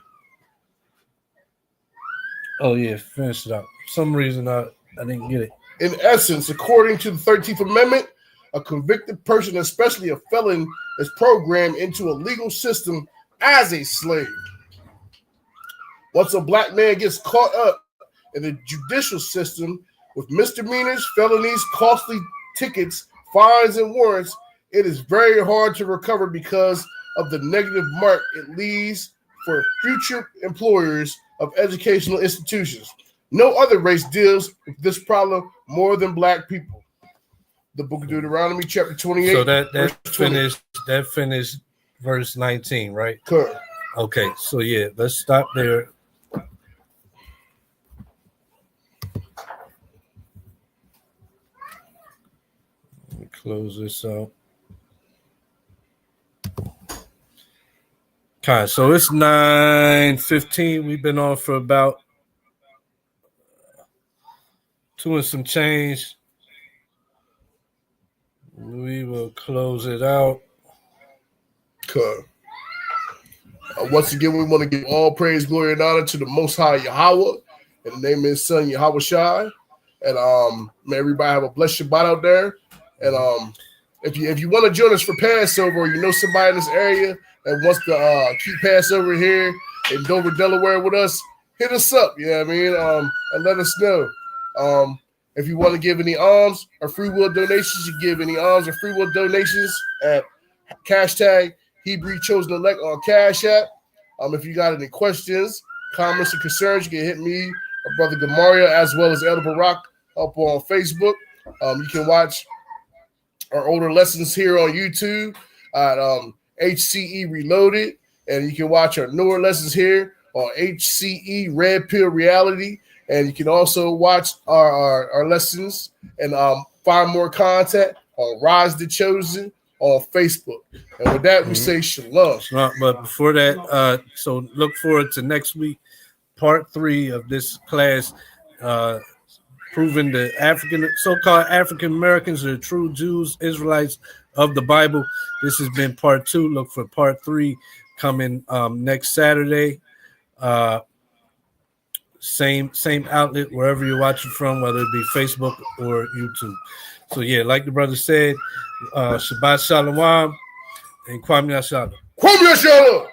Oh yeah, finish it up. For some reason I didn't get it. In essence, according to the 13th Amendment, a convicted person, especially a felon, is programmed into a legal system as a slave. Once a black man gets caught up in the judicial system with misdemeanors, felonies, costly tickets, fines, and warrants, it is very hard to recover because of the negative mark it leaves for future employers of educational institutions. No other race deals with this problem more than black people. The book of Deuteronomy, chapter 28. So that finished verse 19, right? Correct. Okay, so yeah, let's stop there. Let me close this out. Okay, so it's 9:15. We've been on for about 2 and some change. We will close it out. Okay. Once again, we want to give all praise, glory, and honor to the Most High Yahweh, in the name of His Son Yahweh Shai. And may everybody have a blessed Shabbat out there. And if you want to join us for Passover, or you know somebody in this area that wants to keep Passover here in Dover, Delaware with us, hit us up. You know what I mean? And let us know. If you want to give any alms or free will donations, you give any alms or free will donations at hashtag Hebrew Chosen Elect on Cash App. If you got any questions, comments, or concerns, you can hit me or Brother Gamaria, as well as Elder Barak, up on Facebook. You can watch our older lessons here on YouTube at HCE Reloaded, and you can watch our newer lessons here on HCE Red Pill Reality. And you can also watch our lessons and find more content on Rise the Chosen on Facebook. And with that, we say shalom. But before that, so look forward to next week, part 3 of this class, proving the so-called African Americans are the true Jews, Israelites of the Bible. This has been part 2. Look for part 3 coming next Saturday. Same outlet wherever you're watching from, whether it be Facebook or YouTube. So yeah, like the brother said, Shabbat Shalom and Kwame Yashala. Kwame Yashala.